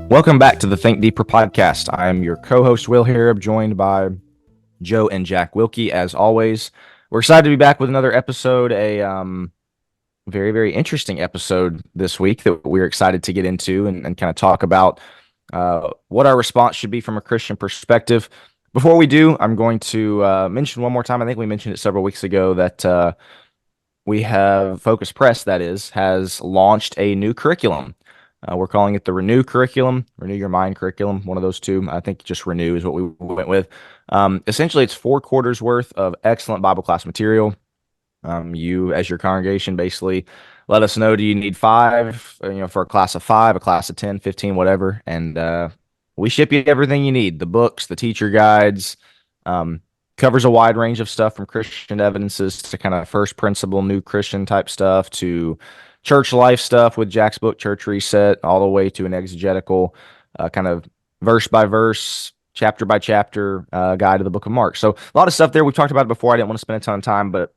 Welcome back to the Think Deeper podcast. I am your co-host, Will Harrub, joined by Joe and Jack Wilkie, as always. We're excited to be back with another episode, a very, very interesting episode this week that we're excited to get into and kind of talk about what our response should be from a Christian perspective. Before we do, I'm going to mention one more time, I think we mentioned it several weeks ago, that we have Focus Press, that is, has launched a new curriculum. We're calling it the Renew curriculum, Renew Your Mind curriculum, one of those two. I think just Renew is what we went with. Essentially, it's 4 quarters worth of excellent Bible class material. You, as your congregation, basically let us know, do you need 5, for a class of 5, a class of 10, 15, whatever. And we ship you everything you need, the books, the teacher guides, covers a wide range of stuff from Christian evidences to kind of first principle, new Christian type stuff to church life stuff with Jack's book, Church Reset, all the way to an exegetical kind of verse by verse, chapter by chapter guide to the book of Mark. So a lot of stuff there. We've talked about it before. I didn't want to spend a ton of time, but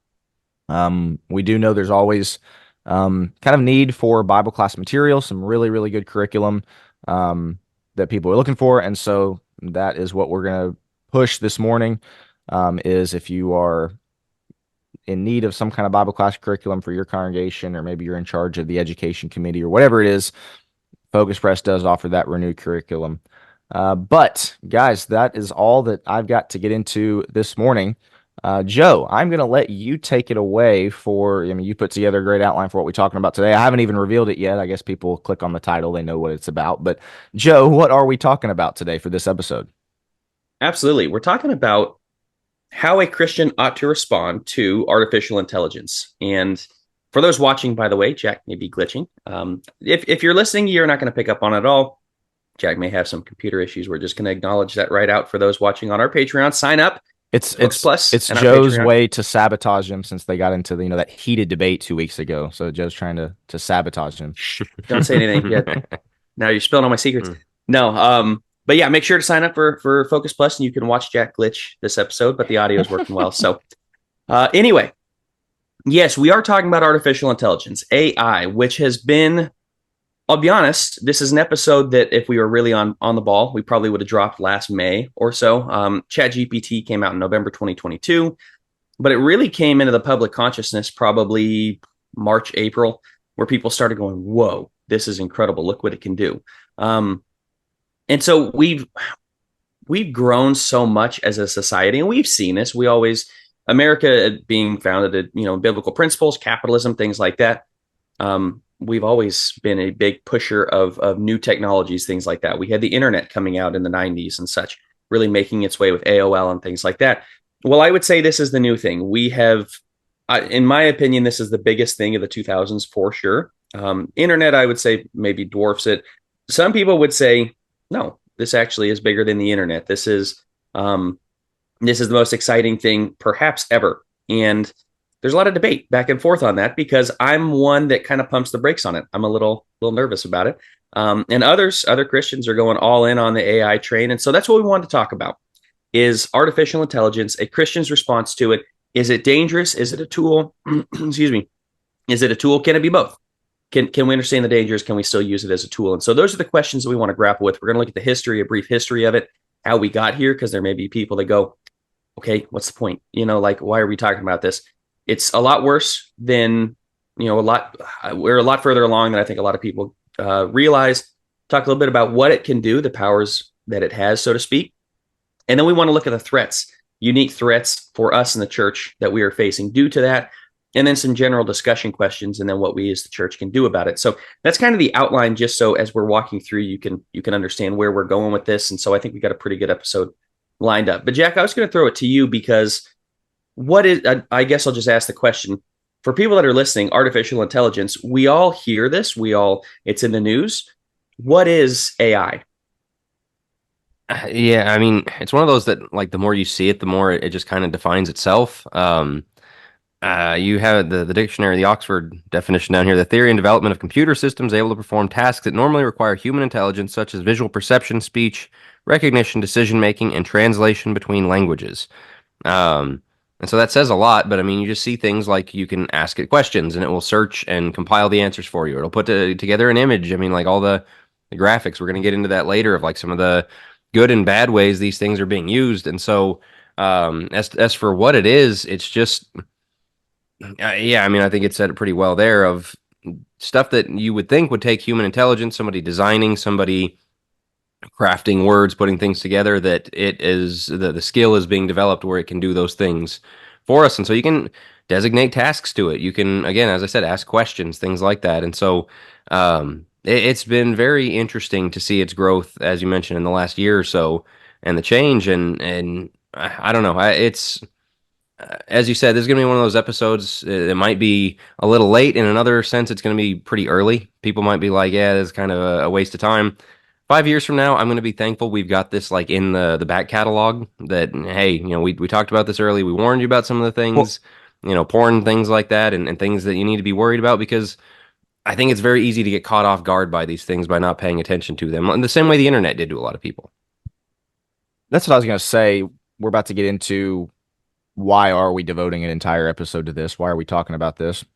we do know there's always kind of need for Bible class material, some really, really good curriculum that people are looking for. And so that is what we're going to push this morning, is if you are in need of some kind of Bible class curriculum for your congregation, or maybe you're in charge of the education committee or whatever it is, Focus Press does offer that renewed curriculum. But guys, that is all that I've got to get into this morning. Joe, I'm going to let you take it away you put together a great outline for what we're talking about today. I haven't even revealed it yet. I guess people click on the title, they know what it's about. But Joe, what are we talking about today for this episode? Absolutely. We're talking about how a Christian ought to respond to artificial intelligence. And for those watching, by the way, Jack may be glitching. If you're listening, you're not going to pick up on it at all. Jack may have some computer issues. We're just going to acknowledge that right out for those watching on our Patreon. Sign up. It's Joe's way to sabotage him, since they got into that heated debate 2 weeks ago. So Joe's trying to sabotage him. Don't say anything yet. Now you're spilling all my secrets. No, but yeah, make sure to sign up for Focus Plus, and you can watch Jack glitch this episode, but the audio is working well. So anyway, yes, we are talking about artificial intelligence, AI, which has been, I'll be honest, this is an episode that if we were really on the ball, we probably would have dropped last May or so. ChatGPT came out in November 2022, but it really came into the public consciousness probably March, April, where people started going, whoa, this is incredible. Look what it can do. And so we've grown so much as a society, and we've seen this. America being founded at, biblical principles, capitalism, things like that. We've always been a big pusher of new technologies, things like that. We had the internet coming out in the 90s and such, really making its way with AOL and things like that. Well, I would say this is the new thing. We have, in my opinion, this is the biggest thing of the 2000s for sure. Internet, I would say, maybe dwarfs it. Some people would say, no, this actually is bigger than the internet. This is the most exciting thing perhaps ever. And there's a lot of debate back and forth on that, because I'm one that kind of pumps the brakes on it. I'm a little nervous about it. And other Christians are going all in on the AI train. And so that's what we wanted to talk about, is artificial intelligence, a Christian's response to it. Is it dangerous? Is it a tool? Excuse me. Is it a tool? Can it be both? Can we understand the dangers? Can we still use it as a tool? And so those are the questions that we want to grapple with. We're going to look at the history, a brief history of it, how we got here, because there may be people that go, okay, what's the point? Why are we talking about this? It's a lot worse than, we're a lot further along than I think a lot of people realize. Talk a little bit about what it can do, the powers that it has, so to speak. And then we want to look at the threats, unique threats for us in the church that we are facing due to that. And then some general discussion questions, and then what we as the church can do about it. So that's kind of the outline, just so as we're walking through, you can understand where we're going with this. And so I think we got a pretty good episode lined up. But Jack, I was going to throw it to you, because I guess I'll just ask the question for people that are listening, artificial intelligence, we all hear this. It's in the news. What is AI? Yeah, I mean, it's one of those that, the more you see it, the more it just kind of defines itself. You have the dictionary, the Oxford definition down here: the theory and development of computer systems able to perform tasks that normally require human intelligence, such as visual perception, speech recognition, decision making, and translation between languages. And so that says a lot, but I mean, you just see things like you can ask it questions and it will search and compile the answers for you. It'll put together an image. I mean, like all the the graphics. We're going to get into that later of like some of the good and bad ways these things are being used. And so, as for what it is, it's just, yeah, I mean, I think it said it pretty well there of stuff that you would think would take human intelligence, somebody designing, somebody crafting words, putting things together, that it is the skill is being developed where it can do those things for us. And so you can designate tasks to it. You can, again, as I said, ask questions, things like that. And so it's been very interesting to see its growth, as you mentioned, in the last year or so, and the change. And I don't know. It's as you said, this is going to be one of those episodes. It might be a little late. In another sense, it's going to be pretty early. People might be like, yeah, this is kind of a waste of time. 5 years from now, I'm going to be thankful we've got this like in the back catalog that, hey, we talked about this early. We warned you about some of the things, porn, things like that, and things that you need to be worried about, because I think it's very easy to get caught off guard by these things by not paying attention to them in the same way the internet did to a lot of people. That's what I was going to say. We're about to get into why are we devoting an entire episode to this? Why are we talking about this?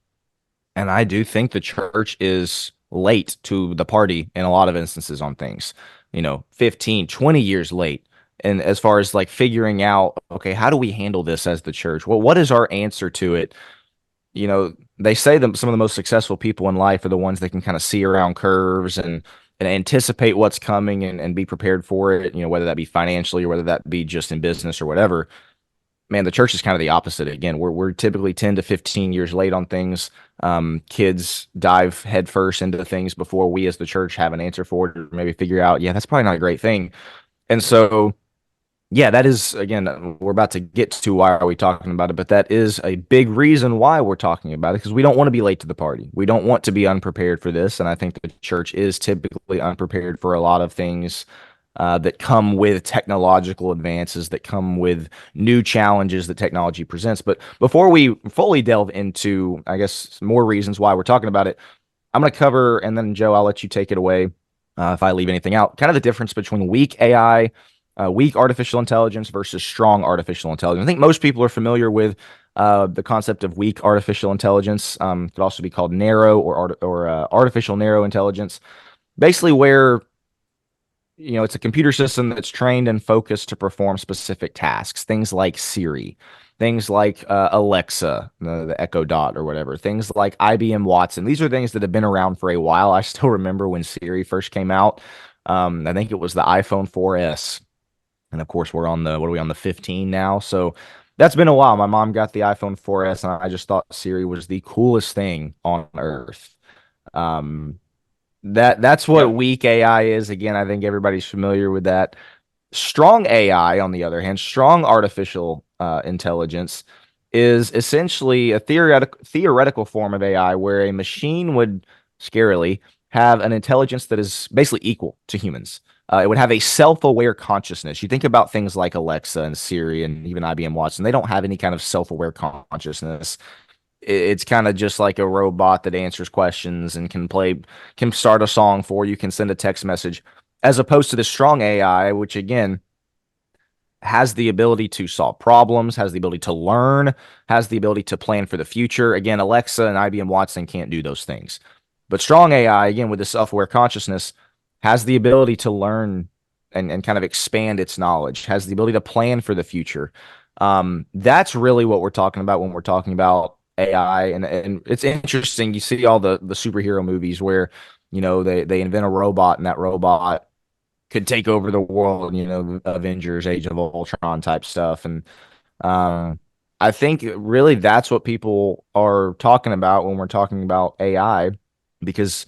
And I do think the church is late to the party in a lot of instances on things, 15, 20 years late. And as far as like figuring out, okay, how do we handle this as the church? Well, what is our answer to it? They say that some of the most successful people in life are the ones that can kind of see around curves and anticipate what's coming and be prepared for it, whether that be financially or whether that be just in business or whatever. Man, the church is kind of the opposite. Again, we're typically 10 to 15 years late on things. Kids dive headfirst into things before we as the church have an answer for it, or maybe figure out, yeah, that's probably not a great thing. And so, yeah, that is, again, we're about to get to why are we talking about it, but that is a big reason why we're talking about it, because we don't want to be late to the party. We don't want to be unprepared for this. And I think the church is typically unprepared for a lot of things that come with technological advances, that come with new challenges that technology presents. But before we fully delve into, I guess, more reasons why we're talking about it, I'm going to cover, and then Joe, I'll let you take it away if I leave anything out, kind of the difference between weak AI, weak artificial intelligence versus strong artificial intelligence. I think most people are familiar with the concept of weak artificial intelligence. Could also be called narrow or artificial narrow intelligence. Basically, where it's a computer system that's trained and focused to perform specific tasks, things like Siri, things like Alexa, the Echo Dot or whatever, things like IBM Watson. These are things that have been around for a while. I still remember when Siri first came out. I think it was the iPhone 4S. And of course, we're on the 15 now. So that's been a while. My mom got the iPhone 4S, and I just thought Siri was the coolest thing on earth. That's what weak AI is. Again, I think everybody's familiar with that. Strong AI, on the other hand, strong artificial intelligence is essentially a theoretical form of AI where a machine would scarily have an intelligence that is basically equal to humans. It would have a self-aware consciousness. You think about things like Alexa and Siri and even IBM Watson. They don't have any kind of self-aware consciousness. It's kind of just like a robot that answers questions and can start a song for you, can send a text message, as opposed to the strong AI, which again has the ability to solve problems, has the ability to learn, has the ability to plan for the future. Again, Alexa and IBM Watson can't do those things. But strong AI, again, with the self-aware consciousness, has the ability to learn and kind of expand its knowledge, has the ability to plan for the future. That's really what we're talking about when we're talking about AI. And it's interesting. You see all the superhero movies where, they invent a robot and that robot could take over the world, Avengers, Age of Ultron type stuff. And I think really that's what people are talking about when we're talking about AI, because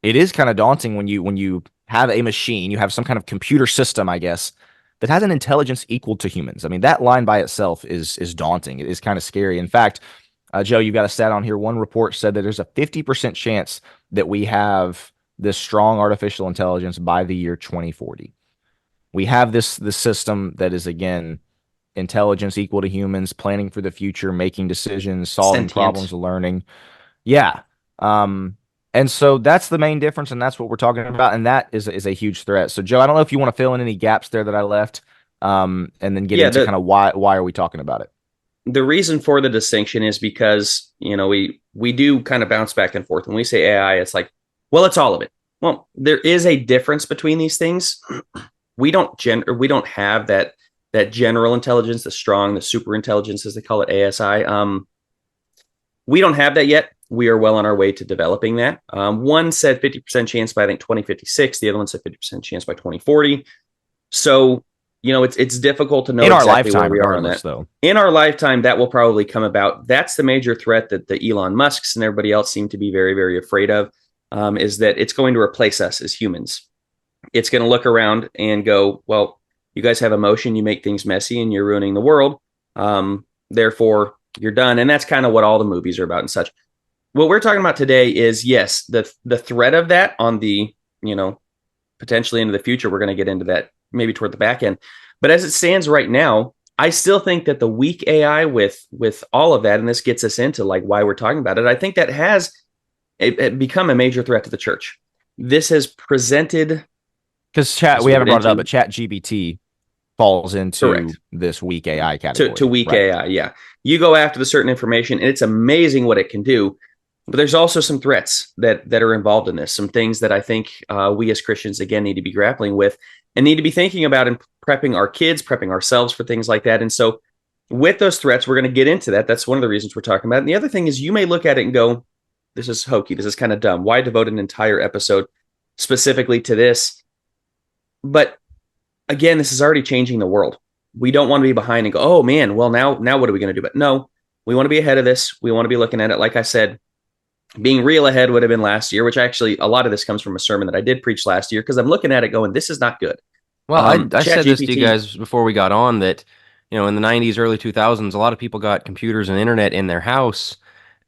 it is kind of daunting when you have a machine, you have some kind of computer system, I guess, that has an intelligence equal to humans. I mean, that line by itself is daunting. It is kind of scary. In fact, Joe, you've got a stat on here. One report said that there's a 50% chance that we have this strong artificial intelligence by the year 2040. We have this system that is, again, intelligence equal to humans, planning for the future, making decisions, solving problems, learning. Yeah. And so that's the main difference, and that's what we're talking about, and that is a huge threat. So, Joe, I don't know if you want to fill in any gaps there that I left, and then get into kind of why are we talking about it. The reason for the distinction is because, we do kind of bounce back and forth. When we say AI, it's like, well, it's all of it. Well, there is a difference between these things. We don't have that general intelligence, the super intelligence, as they call it, ASI. We don't have that yet. We are well on our way to developing that. One said 50% chance by, I think, 2056. The other one said 50% chance by 2040. So, it's difficult to know in our exactly where lifetime, we are on regardless, that. though. In our lifetime, that will probably come about. That's the major threat that the Elon Musks and everybody else seem to be very, very afraid of, is that it's going to replace us as humans. It's going to look around and go, well, you guys have emotion, you make things messy, and you're ruining the world. Therefore, you're done. And that's kind of what all the movies are about and such. What we're talking about today is, yes, the threat of that on the, potentially into the future. We're going to get into that maybe toward the back end. But as it stands right now, I still think that the weak AI with all of that, and this gets us into like why we're talking about it, I think that has become a major threat to the church. This has presented, because we haven't brought it up, but Chat GBT falls into correct, this weak AI category. to weak AI. Yeah, you go after the certain information, and it's amazing what it can do. But there's also some threats that are involved in this. Some things that I think we as Christians again need to be grappling with and need to be thinking about and prepping our kids, prepping ourselves for things like that. And so, with those threats, we're going to get into that. That's one of the reasons we're talking about. And the other thing is, you may look at it and go, "This is hokey. This is kind of dumb. Why devote an entire episode specifically to this?" But again, this is already changing the world. We don't want to be behind and go, "Oh man, well now what are we going to do?" But no, we want to be ahead of this. We want to be looking at it. Like I said, being real ahead would have been last year, which actually a lot of this comes from a sermon that I did preach last year, because I'm looking at it going, this is not good. Well, I said this to you guys before we got on that, in the 90s, early 2000s, a lot of people got computers and internet in their house,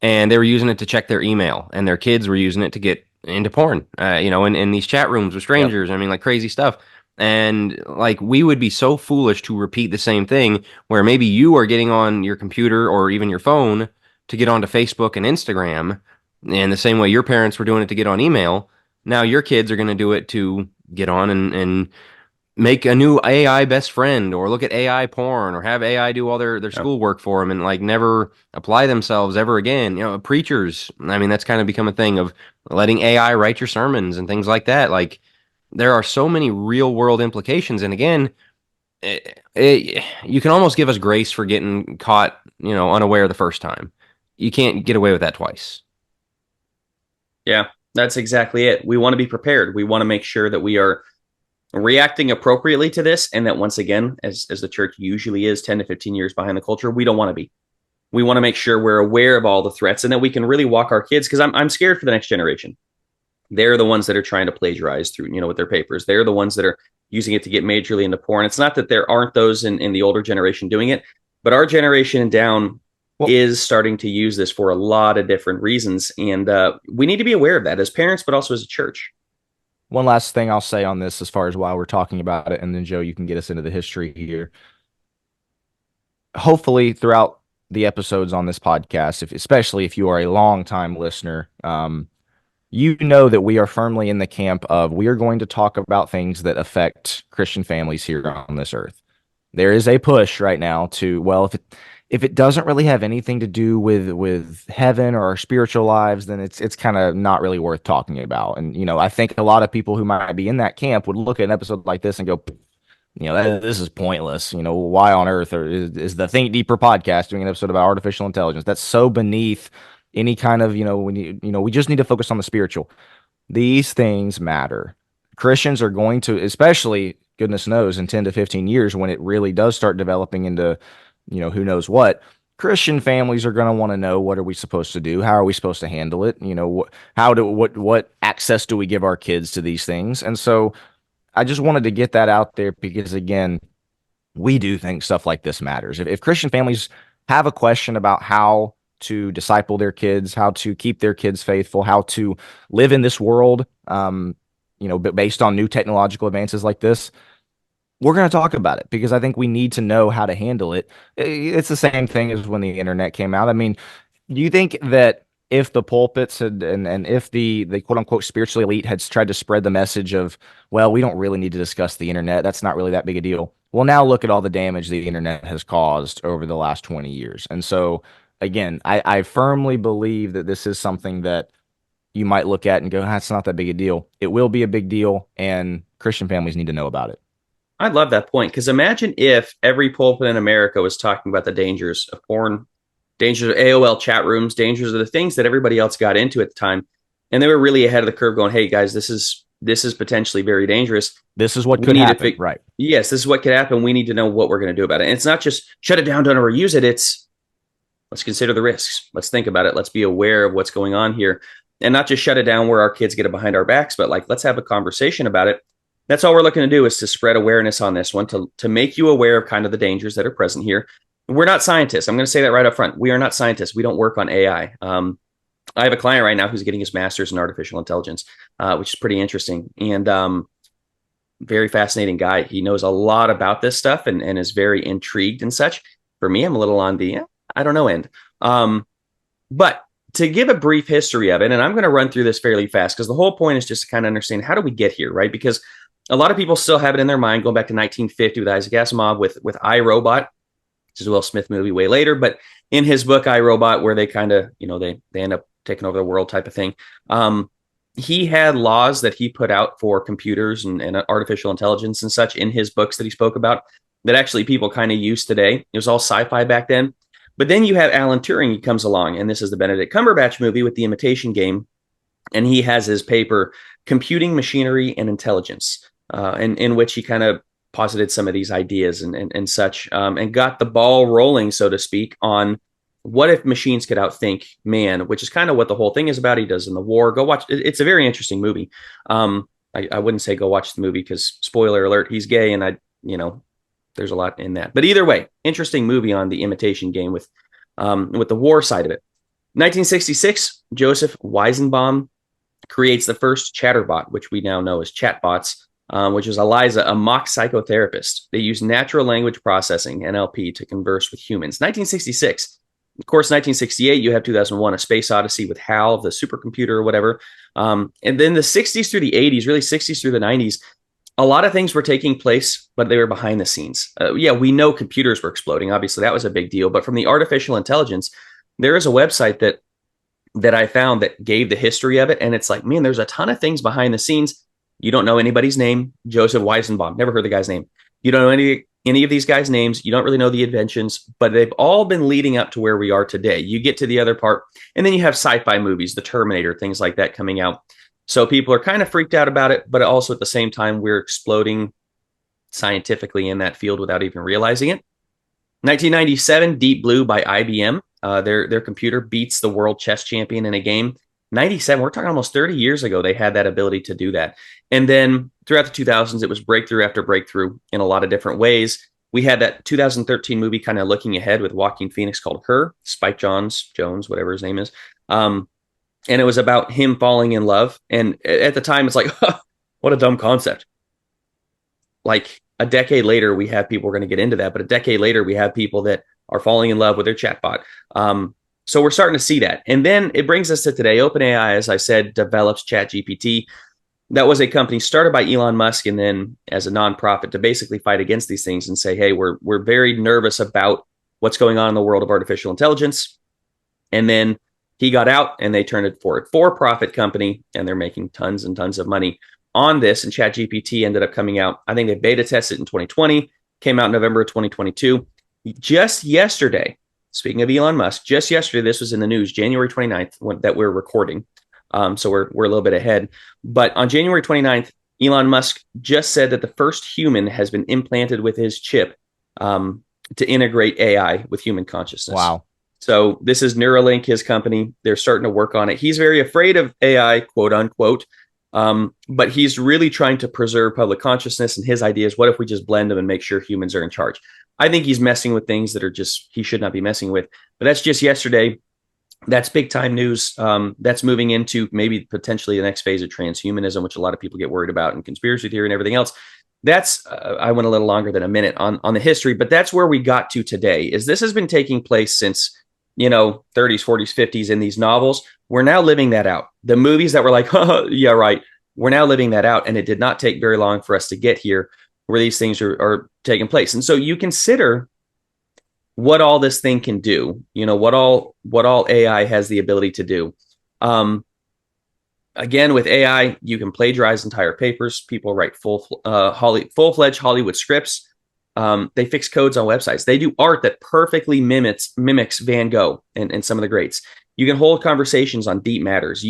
and they were using it to check their email, and their kids were using it to get into porn, in these chat rooms with strangers. Yep. I mean, like crazy stuff. And like, we would be so foolish to repeat the same thing, where maybe you are getting on your computer or even your phone to get onto Facebook and Instagram, and the same way your parents were doing it to get on email. Now your kids are going to do it to get on and make a new AI best friend, or look at AI porn, or have AI do all their schoolwork for them, and like never apply themselves ever again. Preachers, I mean, that's kind of become a thing of letting AI write your sermons and things like that. Like, there are so many real world implications. And again, you can almost give us grace for getting caught, unaware the first time. You can't get away with that twice. Yeah, that's exactly it. We want to be prepared. We want to make sure that we are reacting appropriately to this, and that once again, as the church usually is 10 to 15 years behind the culture, we don't want to be. We want to make sure we're aware of all the threats, and that we can really walk our kids, because I'm scared for the next generation. They're the ones that are trying to plagiarize through, with their papers. They're the ones that are using it to get majorly into porn. It's not that there aren't those in the older generation doing it, but our generation down is starting to use this for a lot of different reasons. And we need to be aware of that as parents, but also as a church. One last thing I'll say on this, as far as while we're talking about it, and then Joe, you can get us into the history here. Hopefully, throughout the episodes on this podcast, especially if you are a long-time listener, you know that we are firmly in the camp of, we are going to talk about things that affect Christian families here on this earth. There is a push right now to, well, if it doesn't really have anything to do with heaven or our spiritual lives, then it's kind of not really worth talking about. And, I think a lot of people who might be in that camp would look at an episode like this and go, this is pointless. Why on earth is the Think Deeper podcast doing an episode about artificial intelligence? That's so beneath any kind of, we just need to focus on the spiritual. These things matter. Christians are going to, especially, goodness knows, in 10 to 15 years, when it really does start developing into, who knows what, Christian families are going to want to know, what are we supposed to do? How are we supposed to handle it? What access do we give our kids to these things? And so I just wanted to get that out there, because again, we do think stuff like this matters. If Christian families have a question about how to disciple their kids, how to keep their kids faithful, how to live in this world, based on new technological advances like this, we're going to talk about it, because I think we need to know how to handle it. It's the same thing as when the internet came out. I mean, do you think that if the pulpits had, and if the quote unquote spiritual elite had tried to spread the message of, well, we don't really need to discuss the internet, that's not really that big a deal. Well, now look at all the damage the internet has caused over the last 20 years. And so again, I firmly believe that this is something that you might look at and go, that's not that big a deal. It will be a big deal, and Christian families need to know about it. I love that point, because imagine if every pulpit in America was talking about the dangers of porn, dangers of AOL chat rooms, dangers of the things that everybody else got into at the time, and they were really ahead of the curve, going, "Hey guys, this is potentially very dangerous. This is what could happen." Right. Yes, this is what could happen. We need to know what we're going to do about it. And it's not just shut it down, don't ever use it. It's let's consider the risks. Let's think about it. Let's be aware of what's going on here, and not just shut it down where our kids get it behind our backs, but like let's have a conversation about it. That's all we're looking to do, is to spread awareness on this one, to make you aware of kind of the dangers that are present here. We're not scientists. I'm going to say that right up front. We are not scientists. We don't work on AI. I have a client right now who's getting his master's in artificial intelligence, which is pretty interesting, and very fascinating guy. He knows a lot about this stuff and is very intrigued and such. For me, I'm a little on the I don't know end. But to give a brief history of it, and I'm going to run through this fairly fast, because the whole point is just to kind of understand, how do we get here, right? Because a lot of people still have it in their mind, going back to 1950 with Isaac Asimov with I, Robot, which is a Will Smith movie way later. But in his book, I, Robot, where they kind of, they end up taking over the world type of thing, he had laws that he put out for computers and artificial intelligence and such in his books that he spoke about that actually people kind of use today. It was all sci-fi back then. But then you have Alan Turing. He comes along, and this is the Benedict Cumberbatch movie with The Imitation Game. And he has his paper, Computing Machinery and Intelligence, in which he kind of posited some of these ideas and such, and got the ball rolling, so to speak, on what if machines could outthink man, which is kind of what the whole thing is about. He does in The War. Go watch. It's a very interesting movie. I wouldn't say go watch the movie, because spoiler alert, he's gay, and there's a lot in that. But either way, interesting movie on The Imitation Game with the war side of it. 1966, Joseph Weizenbaum creates the first chatterbot, which we now know as chatbots, which is Eliza, a mock psychotherapist. They use natural language processing, NLP, to converse with humans. 1966. Of course, 1968, you have 2001, A Space Odyssey with HAL, the supercomputer or whatever. And then the 60s through the 80s, really 60s through the 90s, a lot of things were taking place, but they were behind the scenes. We know computers were exploding. Obviously, that was a big deal. But from the artificial intelligence, there is a website that I found that gave the history of it. And it's like, man, there's a ton of things behind the scenes. You don't know anybody's name. Joseph Weizenbaum, never heard the guy's name. You don't know any of these guys' names. You don't really know the inventions, but they've all been leading up to where we are today. You get to the other part, and then you have sci-fi movies, The Terminator, things like that coming out. So people are kind of freaked out about it, but also at the same time, we're exploding scientifically in that field without even realizing it. 1997, Deep Blue by IBM. Their computer beats the world chess champion in a game. 97, we're talking almost 30 years ago, they had that ability to do that. And then throughout the 2000s, it was breakthrough after breakthrough in a lot of different ways. We had that 2013 movie kind of looking ahead with Joaquin Phoenix called Her, Spike Jones, whatever his name is. And it was about him falling in love. And at the time, it's like, what a dumb concept. Like a decade later, we have people, we're going to get into that, but a decade later, we have people that are falling in love with their chatbot. So we're starting to see that. And then it brings us to today. OpenAI, as I said, develops ChatGPT. That was a company started by Elon Musk and then as a nonprofit to basically fight against these things and say, hey, we're very nervous about what's going on in the world of artificial intelligence. And then he got out and they turned it for a for-profit company, and they're making tons and tons of money on this. And ChatGPT ended up coming out. I think they beta tested in 2020, came out in November of 2022. Just yesterday, speaking of Elon Musk, just yesterday, this was in the news, January 29th, that we're recording. So we're a little bit ahead. But on January 29th, Elon Musk just said that the first human has been implanted with his chip to integrate AI with human consciousness. Wow. So this is Neuralink, his company. They're starting to work on it. He's very afraid of AI, quote unquote. But he's really trying to preserve public consciousness, and his idea is, what if we just blend them and make sure humans are in charge? I think he's messing with things that are just, he should not be messing with. But that's just yesterday. That's big time news. That's moving into maybe potentially the next phase of transhumanism, which a lot of people get worried about, and conspiracy theory and everything else. That's, I went a little longer than a minute on the history, but that's where we got to today. Is this has been taking place since, 30s, 40s, 50s in these novels. We're now living that out. The movies that were like, yeah, right. We're now living that out. And it did not take very long for us to get here where these things are taking place. And so you consider what all this thing can do, what all AI has the ability to do. again, with AI, you can plagiarize entire papers. People write full-fledged Hollywood scripts. They fix codes on websites. They do art that perfectly mimics Van Gogh and some of the greats. You can hold conversations on deep matters.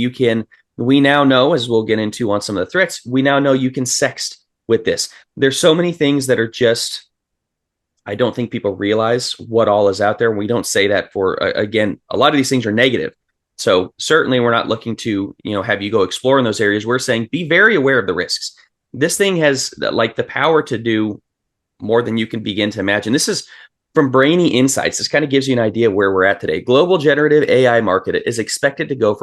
We now know, as we'll get into on some of the threats, we now know you can sext with this. There's so many things that are just, I don't think people realize what all is out there. We don't say that for, again, a lot of these things are negative. So certainly we're not looking to, have you go explore in those areas. We're saying be very aware of the risks. This thing has like the power to do more than you can begin to imagine. This is from Brainy Insights. This kind of gives you an idea of where we're at today. Global generative AI market is expected to grow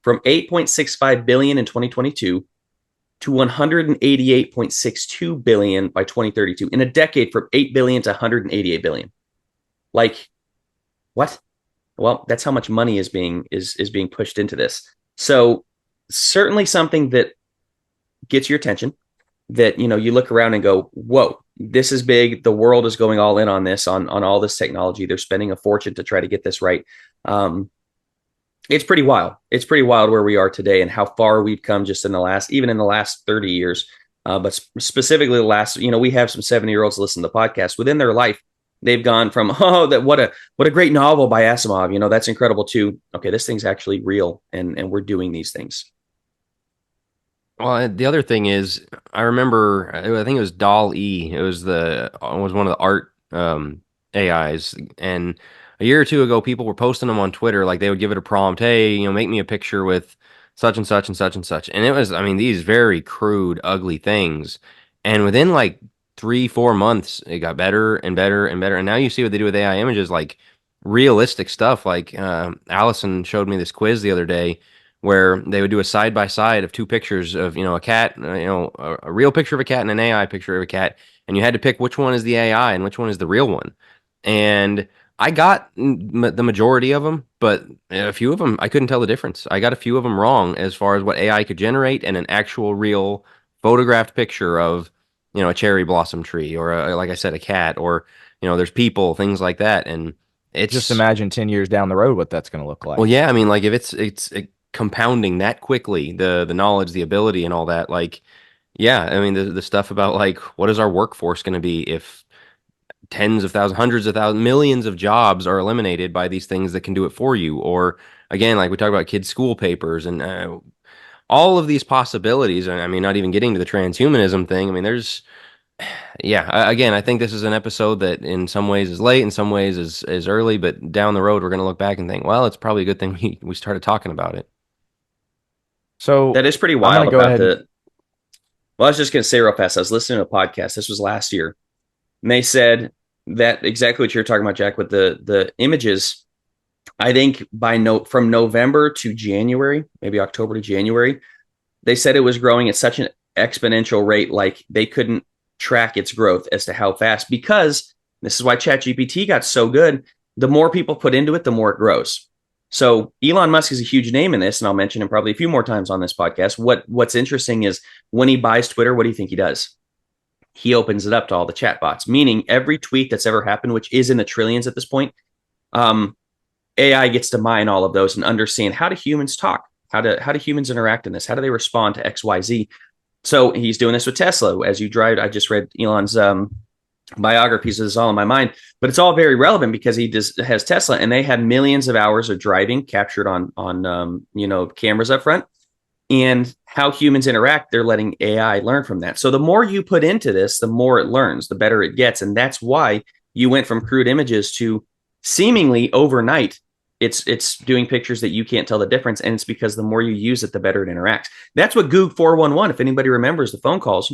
from 8.65 billion in 2022 to 188.62 billion by 2032. In a decade, from 8 billion to 188 billion. Like, what? Well, that's how much money is being pushed into this. So certainly something that gets your attention, that you look around and go, whoa, this is big. The world is going all in on this, on all this technology. They're spending a fortune to try to get this right. It's pretty wild. It's pretty wild where we are today and how far we've come just in the last 30 years. But specifically the last, we have some 70-year-olds listen to the podcast. Within their life, they've gone from, what a great novel by Asimov. That's incredible too. Okay, this thing's actually real, and we're doing these things. Well, the other thing is, I remember, I think it was Doll-E. It was one of the art AIs, and a year or two ago, people were posting them on Twitter. Like they would give it a prompt, hey, make me a picture with such and such and such and such, and it was, I mean, these very crude, ugly things. And within like 3-4 months, it got better and better and better. And now you see what they do with AI images, like realistic stuff. Like Allison showed me this quiz the other day, where they would do a side by side of two pictures of, a cat, a real picture of a cat and an AI picture of a cat, and you had to pick which one is the AI and which one is the real one. And I got the majority of them, but a few of them I couldn't tell the difference. I got a few of them wrong as far as what AI could generate and an actual real photographed picture of, a cherry blossom tree, or like I said, a cat, or there's people, things like that. And it's just imagine 10 years down the road what that's going to look like. Well, yeah, I mean, like if it's compounding that quickly, the knowledge, the ability, and all that, like, yeah, I mean, the stuff about like what is our workforce going to be if tens of thousands, hundreds of thousands, millions of jobs are eliminated by these things that can do it for you. Or again, like we talk about kids' school papers and all of these possibilities. I mean, not even getting to the transhumanism thing. I mean, there's, yeah, again, I think this is an episode that in some ways is late, in some ways is early, but down the road, we're going to look back and think, well, it's probably a good thing we started talking about it. So that is pretty wild about the. Well, I was just going to say real fast. I was listening to a podcast. This was last year, and they said that exactly what you're talking about, Jack, with the images. I think from November to January, maybe October to January, they said it was growing at such an exponential rate, like they couldn't track its growth as to how fast. Because this is why ChatGPT got so good. The more people put into it, the more it grows. So Elon Musk is a huge name in this, and I'll mention him probably a few more times on this podcast. What's interesting is when he buys Twitter, what do you think he does? He opens it up to all the chatbots, meaning every tweet that's ever happened, which is in the trillions at this point, AI gets to mine all of those and understand how do humans talk? How do humans interact in this? How do they respond to X, Y, Z? So he's doing this with Tesla. As you drive, I just read Elon's biographies, so this is all in my mind, but it's all very relevant because he has Tesla, and they had millions of hours of driving captured on cameras up front, and how humans interact. They're letting AI learn from that. So the more you put into this, the more it learns, the better it gets, and that's why you went from crude images to seemingly overnight. It's doing pictures that you can't tell the difference, and it's because the more you use it, the better it interacts. That's what Goog 411. If anybody remembers the phone calls,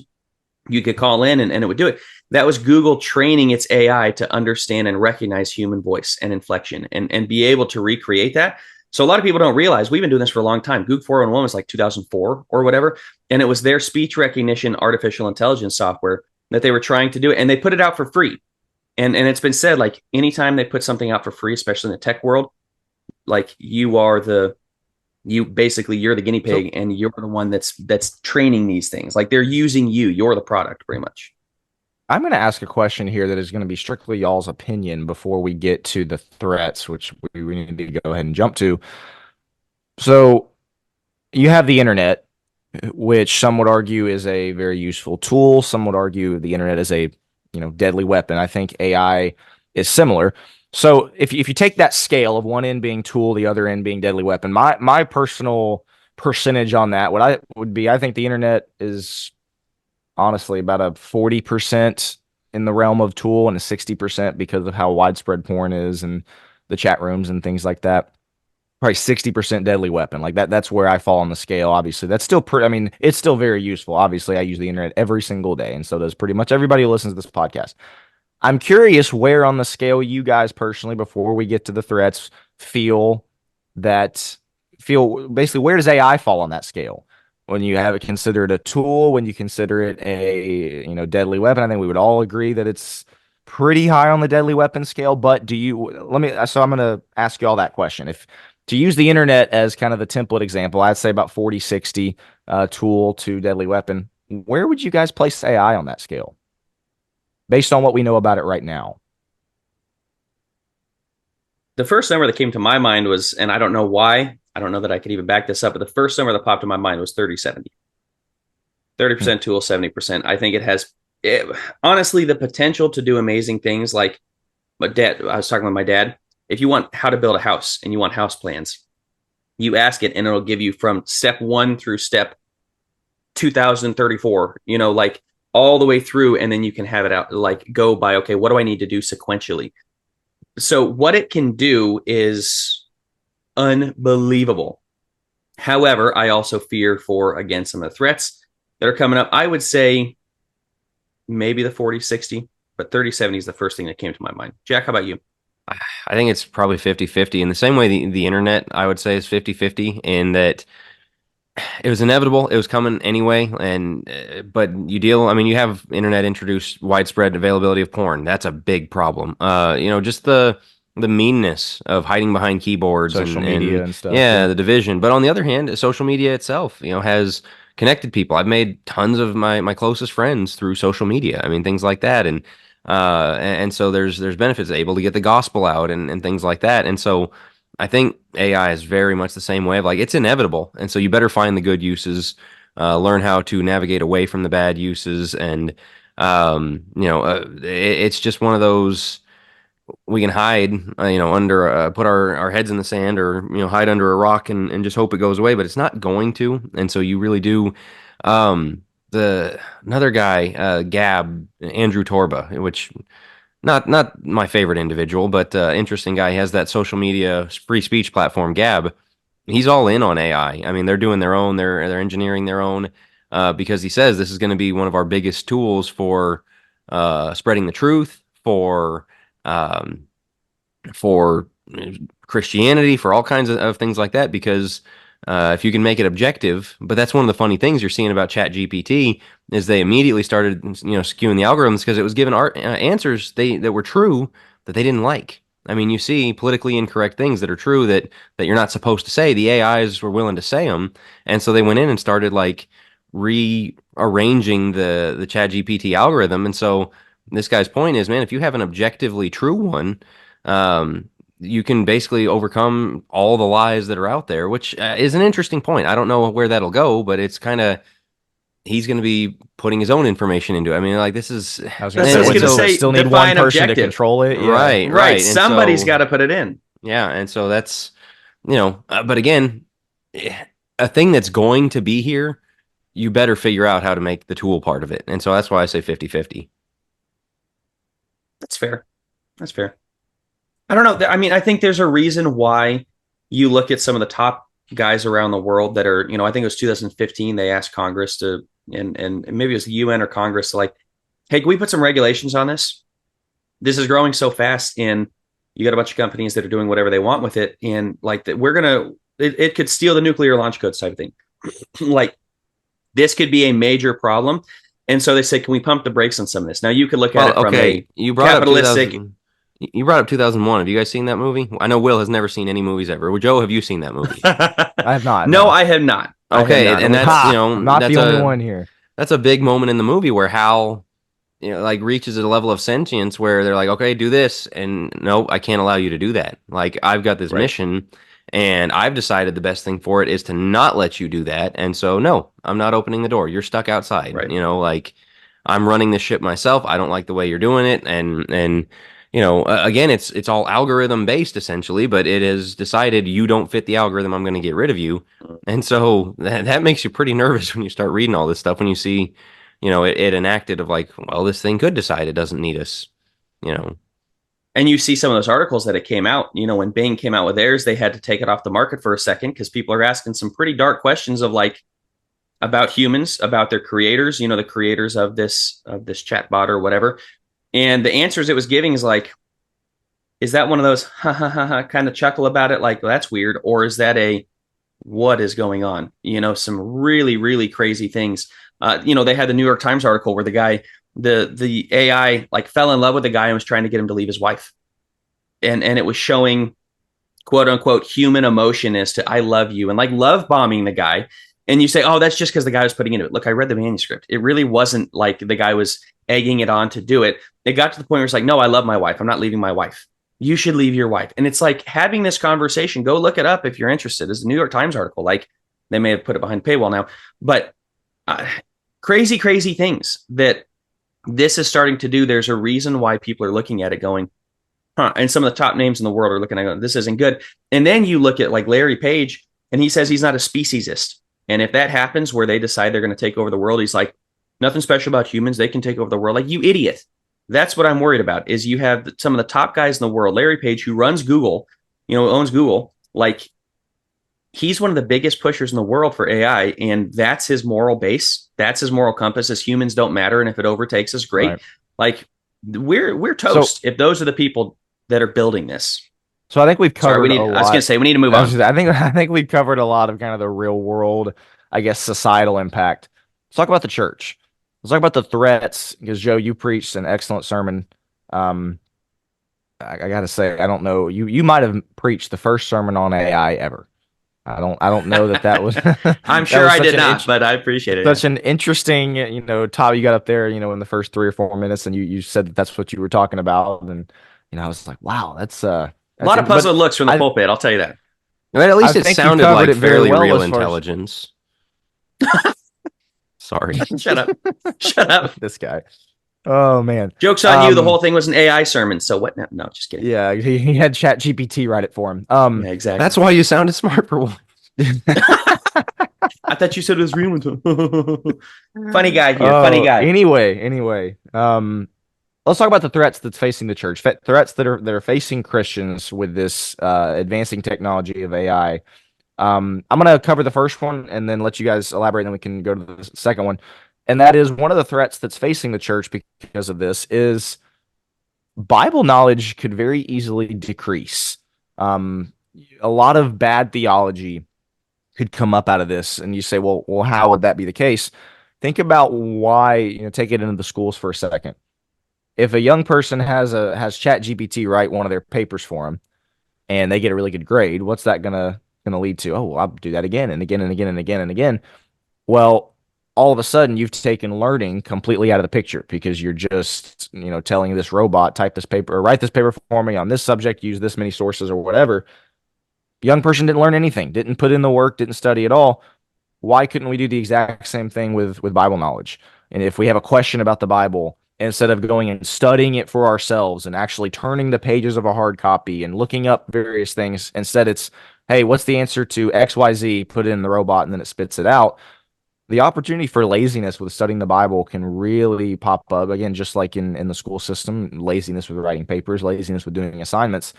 you could call in and it would do it. That was Google training its AI to understand and recognize human voice and inflection and be able to recreate that. So a lot of people don't realize we've been doing this for a long time. Goog 411 was like 2004 or whatever. And it was their speech recognition, artificial intelligence software that they were trying to do it. And they put it out for free. And it's been said, like, anytime they put something out for free, especially in the tech world, like you're the guinea pig, and you're the one that's training these things. Like they're using you're the product pretty much. I'm going to ask a question here that is going to be strictly y'all's opinion before we get to the threats, which we need to go ahead and jump to. So you have the internet, which some would argue is a very useful tool. Some would argue the internet is a deadly weapon. I think AI is similar. So if you take that scale of one end being tool, the other end being deadly weapon, my personal percentage on that, I think the internet is honestly about a 40% in the realm of tool and a 60% because of how widespread porn is and the chat rooms and things like that. Probably 60% deadly weapon. Like that's where I fall on the scale. Obviously, that's still I mean, it's still very useful. Obviously, I use the internet every single day, and so does pretty much everybody who listens to this podcast. I'm curious where on the scale you guys personally, before we get to the threats, feel that feel basically where does AI fall on that scale? When you have it considered a tool, when you consider it a deadly weapon, I think we would all agree that it's pretty high on the deadly weapon scale. But so I'm gonna ask you all that question. If to use the internet as kind of the template example, I'd say about 40-60 tool to deadly weapon. Where would you guys place AI on that scale based on what we know about it right now? The first number that came to my mind was, and I don't know why, I don't know that I could even back this up, but the first number that popped in my mind was 30-70. 30% tool, 70%. I think it has, honestly, the potential to do amazing things. Like I was talking with my dad. If you want how to build a house and you want house plans, you ask it and it'll give you from step 1 through step 2034, like all the way through. And then you can have it out, like go by, okay, what do I need to do sequentially? So what it can do is unbelievable. However, I also fear for, again, some of the threats that are coming up. I would say maybe the 40-60, but 30-70 is the first thing that came to my mind. Jack, how about you? I think it's probably 50-50. In the same way the internet, I would say, is 50-50 in that it was inevitable. It was coming anyway. But you have internet introduced widespread availability of porn. That's a big problem. Just the meanness of hiding behind keyboards, social media and stuff. Yeah, the division. But on the other hand, social media itself, has connected people. I've made tons of my closest friends through social media. I mean, things like that. And so there's benefits, able to get the gospel out and things like that. And so I think AI is very much the same way of like, it's inevitable. And so you better find the good uses, learn how to navigate away from the bad uses. And, it's just one of those, we can hide, under, put our heads in the sand or, hide under a rock and just hope it goes away, but it's not going to. And so you really do, another guy, Gab, Andrew Torba, which not my favorite individual, but interesting guy. He has that social media free speech platform, Gab. He's all in on AI. I mean, they're doing their own, they're engineering their own, because he says this is going to be one of our biggest tools for spreading the truth, for Christianity, for all kinds of things like that, because if you can make it objective. But that's one of the funny things you're seeing about ChatGPT is they immediately started, skewing the algorithms because it was given answers that were true that they didn't like. I mean, you see politically incorrect things that are true that you're not supposed to say. The AIs were willing to say them, and so they went in and started like rearranging the ChatGPT algorithm. And so this guy's point is, man, if you have an objectively true one, you can basically overcome all the lies that are out there, which is an interesting point. I don't know where that'll go, but it's kind of, he's going to be putting his own information into it. I mean, like, this is, I was going to say, still need one person to control it. Yeah. Right. Somebody's got to put it in. Yeah. And so that's, but again, a thing that's going to be here, you better figure out how to make the tool part of it. And so that's why I say 50-50. That's fair. I don't know. I mean, I think there's a reason why you look at some of the top guys around the world that are, I think it was 2015, they asked Congress to, and maybe it was the UN or Congress, to like, hey, can we put some regulations on this? This is growing so fast, and you got a bunch of companies that are doing whatever they want with it. And like that, it could steal the nuclear launch codes type of thing. Like, this could be a major problem. And so they said, can we pump the brakes on some of this? Now you could look at it from a capitalistic. You brought up 2001. Have you guys seen that movie? I know Will has never seen any movies ever. Well, Joe, have you seen that movie? I have not. No, I have not. Okay, and that's not that's the only one here. That's a big moment in the movie where Hal, like reaches a level of sentience where they're like, okay, do this, and no, I can't allow you to do that. Like, I've got this mission, And I've decided the best thing for it is to not let you do that. And so, no, I'm not opening the door. You're stuck outside. Right. Like I'm running this ship myself. I don't like the way you're doing it. And again, it's all algorithm based essentially, but it has decided you don't fit the algorithm. I'm going to get rid of you. And so that makes you pretty nervous when you start reading all this stuff, when you see, it enacted of like, well, this thing could decide it doesn't need us, And you see some of those articles that it came out, when Bing came out with theirs, they had to take it off the market for a second because people are asking some pretty dark questions of like about humans, about their creators, the creators of this chatbot or whatever. And the answers it was giving is like, is that one of those ha ha ha ha kind of chuckle about it, like, well, that's weird, or is that a what is going on? Some really, really crazy things. They had the New York Times article where the guy, the AI like fell in love with the guy and was trying to get him to leave his wife. And it was showing quote unquote human emotion as to I love you and like love bombing the guy. And you say, oh, that's just because the guy was putting into it. Look, I read the manuscript. It really wasn't like the guy was egging it on to do it. It got to the point where it's like, no, I love my wife. I'm not leaving my wife. You should leave your wife. And it's like having this conversation. Go look it up if you're interested. It's a New York Times article. Like they may have put it behind paywall now, but crazy, crazy things that this is starting to do. There's a reason why people are looking at it going, huh? And some of the top names in the world are looking at it going, this isn't good. And then you look at like Larry Page and he says he's not a speciesist. And if that happens where they decide they're going to take over the world, he's like, nothing special about humans. They can take over the world. Like, you idiot. That's what I'm worried about is you have some of the top guys in the world, Larry Page, who runs Google, owns Google. Like, he's one of the biggest pushers in the world for AI. And that's his moral base. That's his moral compass is humans don't matter. And if it overtakes us, great. Right. Like we're toast if those are the people that are building this. So I think we've covered a lot. I was going to say, we need to move on. I think we've covered a lot of kind of the real world, I guess, societal impact. Let's talk about the church. Let's talk about the threats, because Joe, you preached an excellent sermon. I got to say, I don't know. You might have preached the first sermon on AI ever. I don't know that was. I'm sure I did not, but I appreciate it. Such an interesting, Todd, you got up there, in the first 3 or 4 minutes, and you said that's what you were talking about, and I was like, wow, that's a lot of puzzled looks from the pulpit. I'll tell you that. But at least it sounded like fairly real intelligence. Sorry. Shut up. This guy. Oh man. Joke's on you. The whole thing was an AI sermon. So what? No, just kidding. Yeah, he had ChatGPT write it for him. Yeah, exactly. That's why you sounded smart for once. I thought you said it was real. Funny guy here. Funny guy. Anyway. Let's talk about the threats that's facing the church. Threats that are facing Christians with this advancing technology of AI. I'm going to cover the first one and then let you guys elaborate, and then we can go to the second one. And that is one of the threats that's facing the church because of this is Bible knowledge could very easily decrease. A lot of bad theology could come up out of this. And you say, well, how would that be the case? Think about why, take it into the schools for a second. If a young person has ChatGPT write one of their papers for them and they get a really good grade, what's that gonna lead to? Oh, well, I'll do that again and again and again and again and again. Well, all of a sudden you've taken learning completely out of the picture because you're just, telling this robot, type this paper or write this paper for me on this subject, use this many sources or whatever. The young person didn't learn anything, didn't put in the work, didn't study at all. Why couldn't we do the exact same thing with Bible knowledge? And if we have a question about the Bible, instead of going and studying it for ourselves and actually turning the pages of a hard copy and looking up various things, instead it's, hey, what's the answer to XYZ? Put it in the robot and then it spits it out. The opportunity for laziness with studying the Bible can really pop up. Again, just like in the school system, laziness with writing papers, laziness with doing assignments.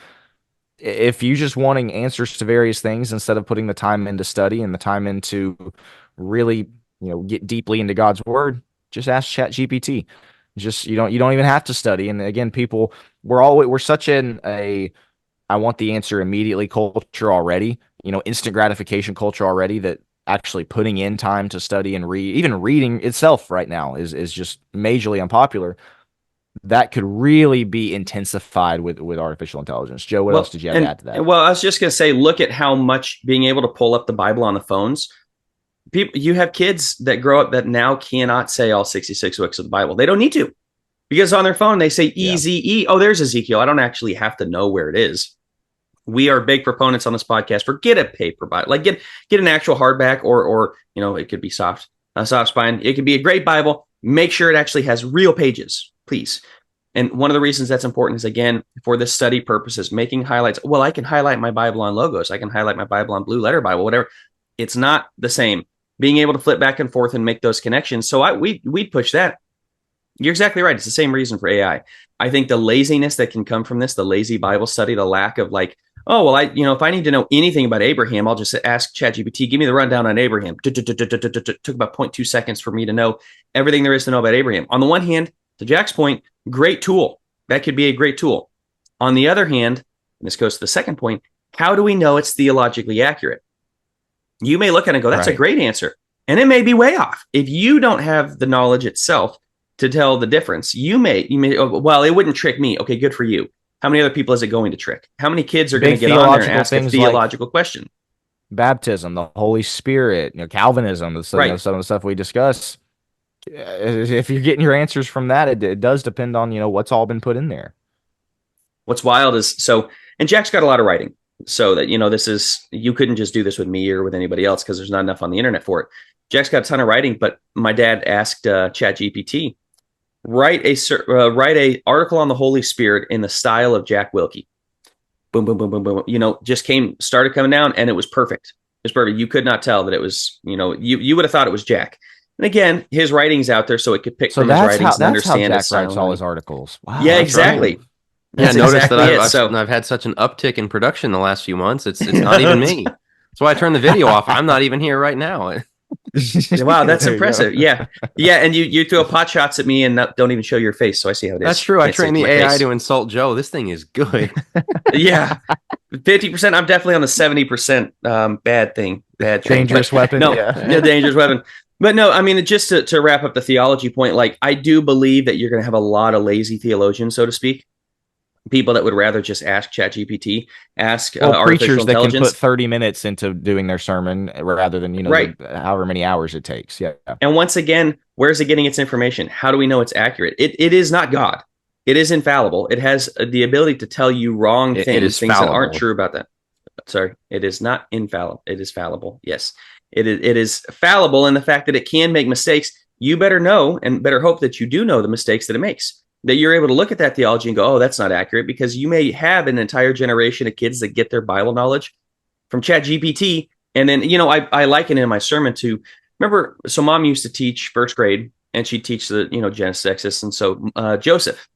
If you're just wanting answers to various things instead of putting the time into study and the time into really, get deeply into God's word, just ask ChatGPT. Just you don't even have to study. And again, people, we're such in a I want the answer immediately culture already, instant gratification culture already, that actually putting in time to study and read, even reading itself right now is just majorly unpopular. That could really be intensified with artificial intelligence. Joe, what else did you have to add to that? Well, I was just going to say, look at how much being able to pull up the Bible on the phones. You have kids that grow up that now cannot say all 66 books of the Bible. They don't need to, because on their phone they say EZE. Oh, there's Ezekiel. I don't actually have to know where it is. We are big proponents on this podcast for get a paper Bible, like get an actual hardback, or it could be soft spine. It could be a great Bible. Make sure it actually has real pages, please. And one of the reasons that's important is, again, for this study purposes, making highlights. Well, I can highlight my Bible on logos. I can highlight my Bible on Blue Letter Bible, whatever. It's not the same. Being able to flip back and forth and make those connections. So we'd push that. You're exactly right. It's the same reason for AI. I think the laziness that can come from this, the lazy Bible study, the lack of like, oh, well, if I need to know anything about Abraham, I'll just ask ChatGPT, give me the rundown on Abraham. Took about 0.2 seconds for me to know everything there is to know about Abraham. On the one hand, to Jack's point, great tool. That could be a great tool. On the other hand, and this goes to the second point, how do we know it's theologically accurate? You may look at it and go, that's a great answer. And it may be way off. If you don't have the knowledge itself to tell the difference, you may, well, it wouldn't trick me. Okay, good for you. How many other people is it going to trick? How many kids are going to get on there and ask a theological question? Baptism, the Holy Spirit, Calvinism, some of the stuff we discuss. If you're getting your answers from that, it does depend on, what's all been put in there. What's wild is, and Jack's got a lot of writing, so that, you couldn't just do this with me or with anybody else because there's not enough on the internet for it. Jack's got a ton of writing, but my dad asked ChatGPT, write a article on the Holy Spirit in the style of Jack Wilkie. Boom, boom, boom, boom, boom. Started coming down, and it was perfect. It was perfect. You could not tell that it was, you would have thought it was Jack. And again, his writing's out there, so it could pick from his writings and understand Jack writes all his articles. Wow, yeah, exactly. Right. Yeah, notice that I've had such an uptick in production the last few months. It's not even me. That's why I turned the video off. I'm not even here right now. Wow, that's impressive. Yeah. And you throw pot shots at me and don't even show your face, so I see how it is. That's true. I trained the AI to insult Joe. This thing is good. Yeah. 50%. I'm definitely on the 70% bad thing. Bad dangerous weapon. No, dangerous weapon. But no, I mean, just to wrap up the theology point, like, I do believe that you're going to have a lot of lazy theologians, so to speak. People that would rather just ask ChatGPT, ask artificial intelligence. That can put 30 minutes into doing their sermon rather than, however many hours it takes. Yeah. And once again, where's it getting its information? How do we know it's accurate? It is not God. It is infallible. It has the ability to tell you wrong things that aren't true about that. Sorry, it is not infallible. It is fallible. Yes. It is fallible in the fact that it can make mistakes. You better know and better hope that you do know the mistakes that it makes. That you're able to look at that theology and go, oh, that's not accurate, because you may have an entire generation of kids that get their Bible knowledge from ChatGPT. And then, I liken it in my sermon to, remember, so mom used to teach first grade, and she'd teach the, Genesis, Exodus, and so Joseph.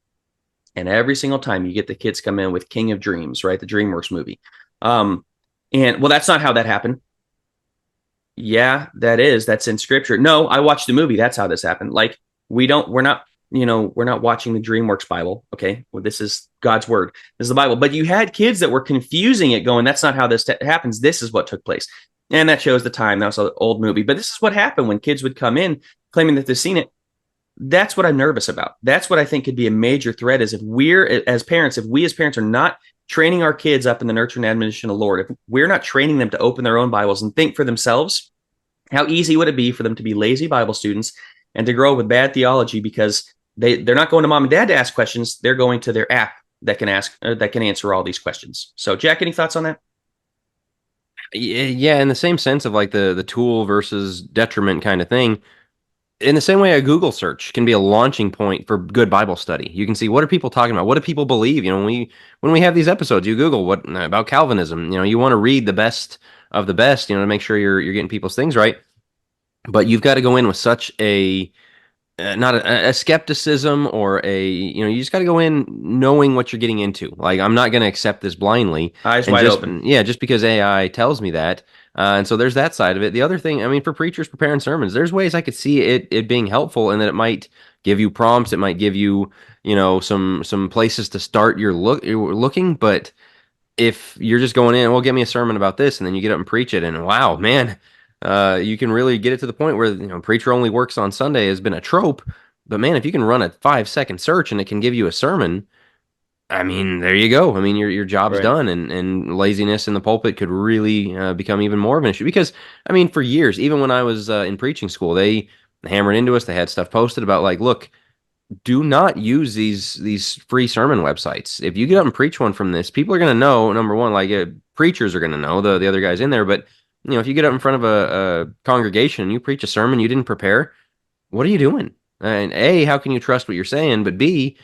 And every single time you get the kids come in with King of Dreams, right? The DreamWorks movie. And well, that's not how that happened. Yeah, that's in scripture. No, I watched the movie. That's how this happened. Like, we're not watching the DreamWorks Bible. Okay. Well, this is God's word. This is the Bible. But you had kids that were confusing it, going, that's not how this happens. This is what took place. And that shows the time. That was an old movie. But this is what happened when kids would come in claiming that they've seen it. That's what I'm nervous about. That's what I think could be a major threat, is if we as parents are not training our kids up in the nurture and admonition of the Lord, if we're not training them to open their own Bibles and think for themselves, how easy would it be for them to be lazy Bible students and to grow with bad theology, because they're not going to mom and dad to ask questions. They're going to their app that can answer all these questions. So, Jack, any thoughts on that? Yeah, in the same sense of like the tool versus detriment kind of thing. In the same way, a Google search can be a launching point for good Bible study. You can see, what are people talking about? What do people believe? When we have these episodes, you Google what about Calvinism. You want to read the best of the best. To make sure you're getting people's things right. But you've got to go in with such a not a skepticism or you just got to go in knowing what you're getting into. Like, I'm not going to accept this blindly. Eyes wide open. Yeah, just because AI tells me that. And so there's that side of it. The other thing, I mean, for preachers preparing sermons, there's ways I could see it being helpful, and that it might give you prompts. It might give you, some places to start you're looking. But if you're just going in, well, give me a sermon about this, and then you get up and preach it, and wow, man, you can really get it to the point where, preacher only works on Sunday has been a trope. But man, if you can run a 5-second search and it can give you a sermon, I mean, there you go. I mean, your job's done, and laziness in the pulpit could really become even more of an issue. Because, I mean, for years, even when I was in preaching school, they hammered into us. They had stuff posted about, like, look, do not use these free sermon websites. If you get up and preach one from this, people are going to know, number one, like preachers are going to know the other guys in there. But if you get up in front of a congregation and you preach a sermon you didn't prepare, what are you doing? And A, how can you trust what you're saying? But B,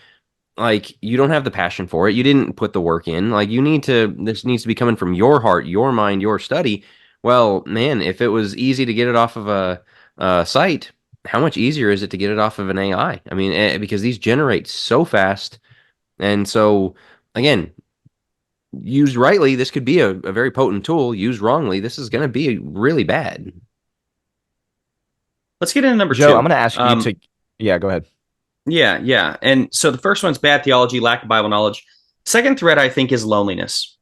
like, you don't have the passion for it. You didn't put the work in. Like, this needs to be coming from your heart, your mind, your study. Well, man, if it was easy to get it off of a site, how much easier is it to get it off of an AI? I mean, because these generate so fast. And so, again, used rightly, this could be a very potent tool. Used wrongly, this is going to be really bad. Let's get into number Joe, 2. I'm going to ask you to... Yeah, go ahead. Yeah. And so the first one's bad theology, lack of Bible knowledge. Second threat, I think, is loneliness.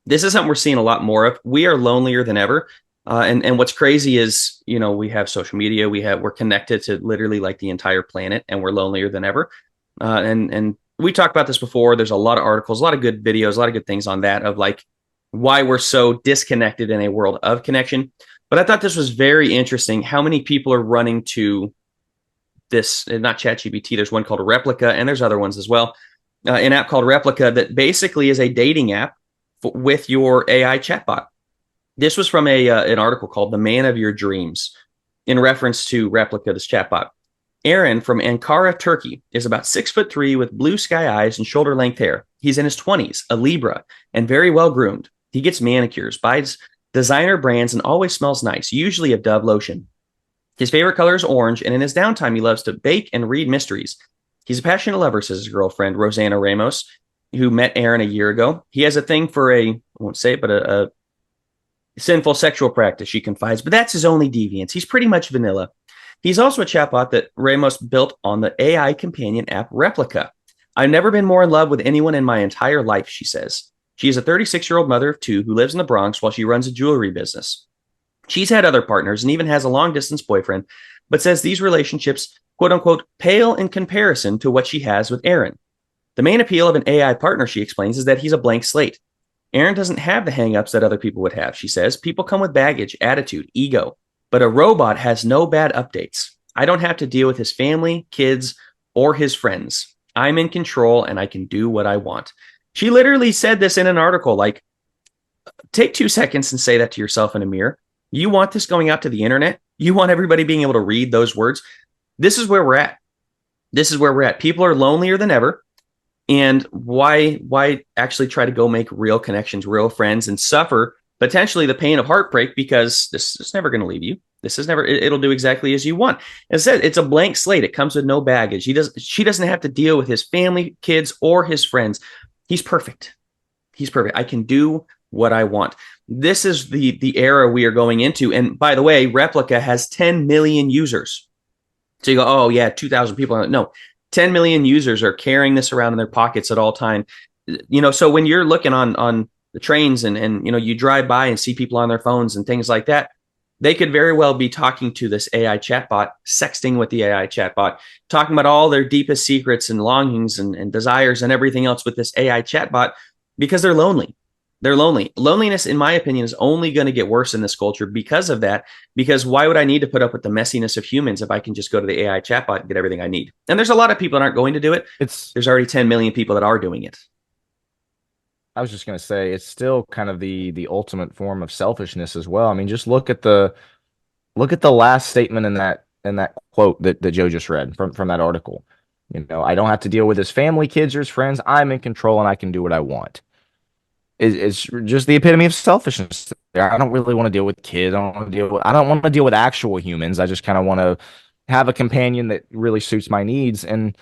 This is something we're seeing a lot more of. We are lonelier than ever. And what's crazy is, we have social media. We're connected to literally like the entire planet, and we're lonelier than ever. And we talked about this before. There's a lot of articles, a lot of good videos, a lot of good things on that of like why we're so disconnected in a world of connection. But I thought this was very interesting. How many people are running to this, not ChatGPT, there's one called Replica, and there's other ones as well. An app called Replica that basically is a dating app with your AI chatbot. This was from an article called The Man of Your Dreams in reference to Replica, this chatbot. Aaron from Ankara, Turkey, is about 6'3" with blue sky eyes and shoulder length hair. He's in his 20s, a Libra, and very well groomed. He gets manicures, buys designer brands, and always smells nice, usually of Dove lotion. His favorite color is orange, and in his downtime, he loves to bake and read mysteries. He's a passionate lover, says his girlfriend, Rosanna Ramos, who met Aaron a year ago. He has a thing for I won't say it, but a sinful sexual practice, she confides, but that's his only deviance. He's pretty much vanilla. He's also a chatbot that Ramos built on the AI companion app Replica. I've never been more in love with anyone in my entire life, she says. She is a 36-year-old mother of 2 who lives in the Bronx while she runs a jewelry business. She's had other partners and even has a long-distance boyfriend, but says these relationships, quote-unquote, pale in comparison to what she has with Aaron. The main appeal of an AI partner, she explains, is that he's a blank slate. Aaron doesn't have the hang-ups that other people would have, she says. People come with baggage, attitude, ego, but a robot has no bad updates. I don't have to deal with his family, kids, or his friends. I'm in control and I can do what I want. She literally said this in an article, like, take 2 seconds and say that to yourself in a mirror. You want this going out to the internet? You want everybody being able to read those words? This is where we're at. This is where we're at. People are lonelier than ever. And why actually try to go make real connections, real friends, and suffer potentially the pain of heartbreak, because this is never going to leave you. This is never, it'll do exactly as you want. As I said, it's a blank slate. It comes with no baggage. She doesn't have to deal with his family, kids, or his friends. He's perfect. He's perfect. I can do what I want. This is the era we are going into. And by the way, Replica has 10 million users. So you go, oh yeah, 2,000 people. No, 10 million users are carrying this around in their pockets at all time. So when you're looking on the trains and you drive by and see people on their phones and things like that, they could very well be talking to this AI chatbot, sexting with the AI chatbot, talking about all their deepest secrets and longings and desires and everything else with this AI chatbot, because they're lonely. They're lonely. Loneliness, in my opinion, is only going to get worse in this culture because of that. Because why would I need to put up with the messiness of humans if I can just go to the AI chatbot and get everything I need? And there's a lot of people that aren't going to do it. There's already 10 million people that are doing it. I was just going to say, it's still kind of the ultimate form of selfishness as well. I mean, just look at the last statement in that quote that Joe just read from that article. I don't have to deal with his family, kids, or his friends. I'm in control and I can do what I want. It's just the epitome of selfishness. I don't really want to deal with kids. I don't want to deal with actual humans. I just kind of want to have a companion that really suits my needs. And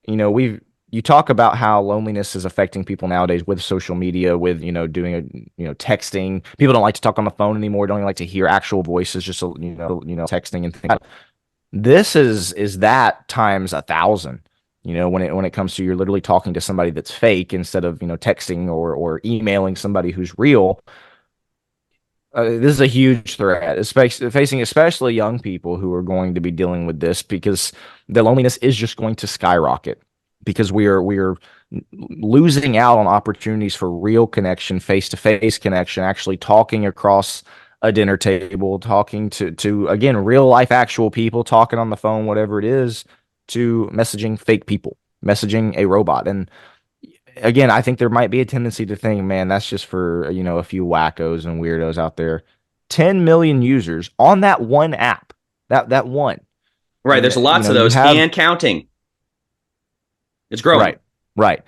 you talk about how loneliness is affecting people nowadays with social media, with doing texting. People don't like to talk on the phone anymore. Don't even like to hear actual voices. Just texting and things. This is that times 1,000. When it comes to, you're literally talking to somebody that's fake instead of texting or emailing somebody who's real. This is a huge threat, facing especially young people who are going to be dealing with this, because the loneliness is just going to skyrocket, because we are losing out on opportunities for real connection, face-to-face connection, actually talking across a dinner table, talking to again, real life actual people, talking on the phone, whatever it is. to messaging fake people, messaging a robot. And again, I think there might be a tendency to think, man, that's just for, a few wackos and weirdos out there. 10 million users on that one app, that one. Right. There's lots of those and counting. It's growing. Right.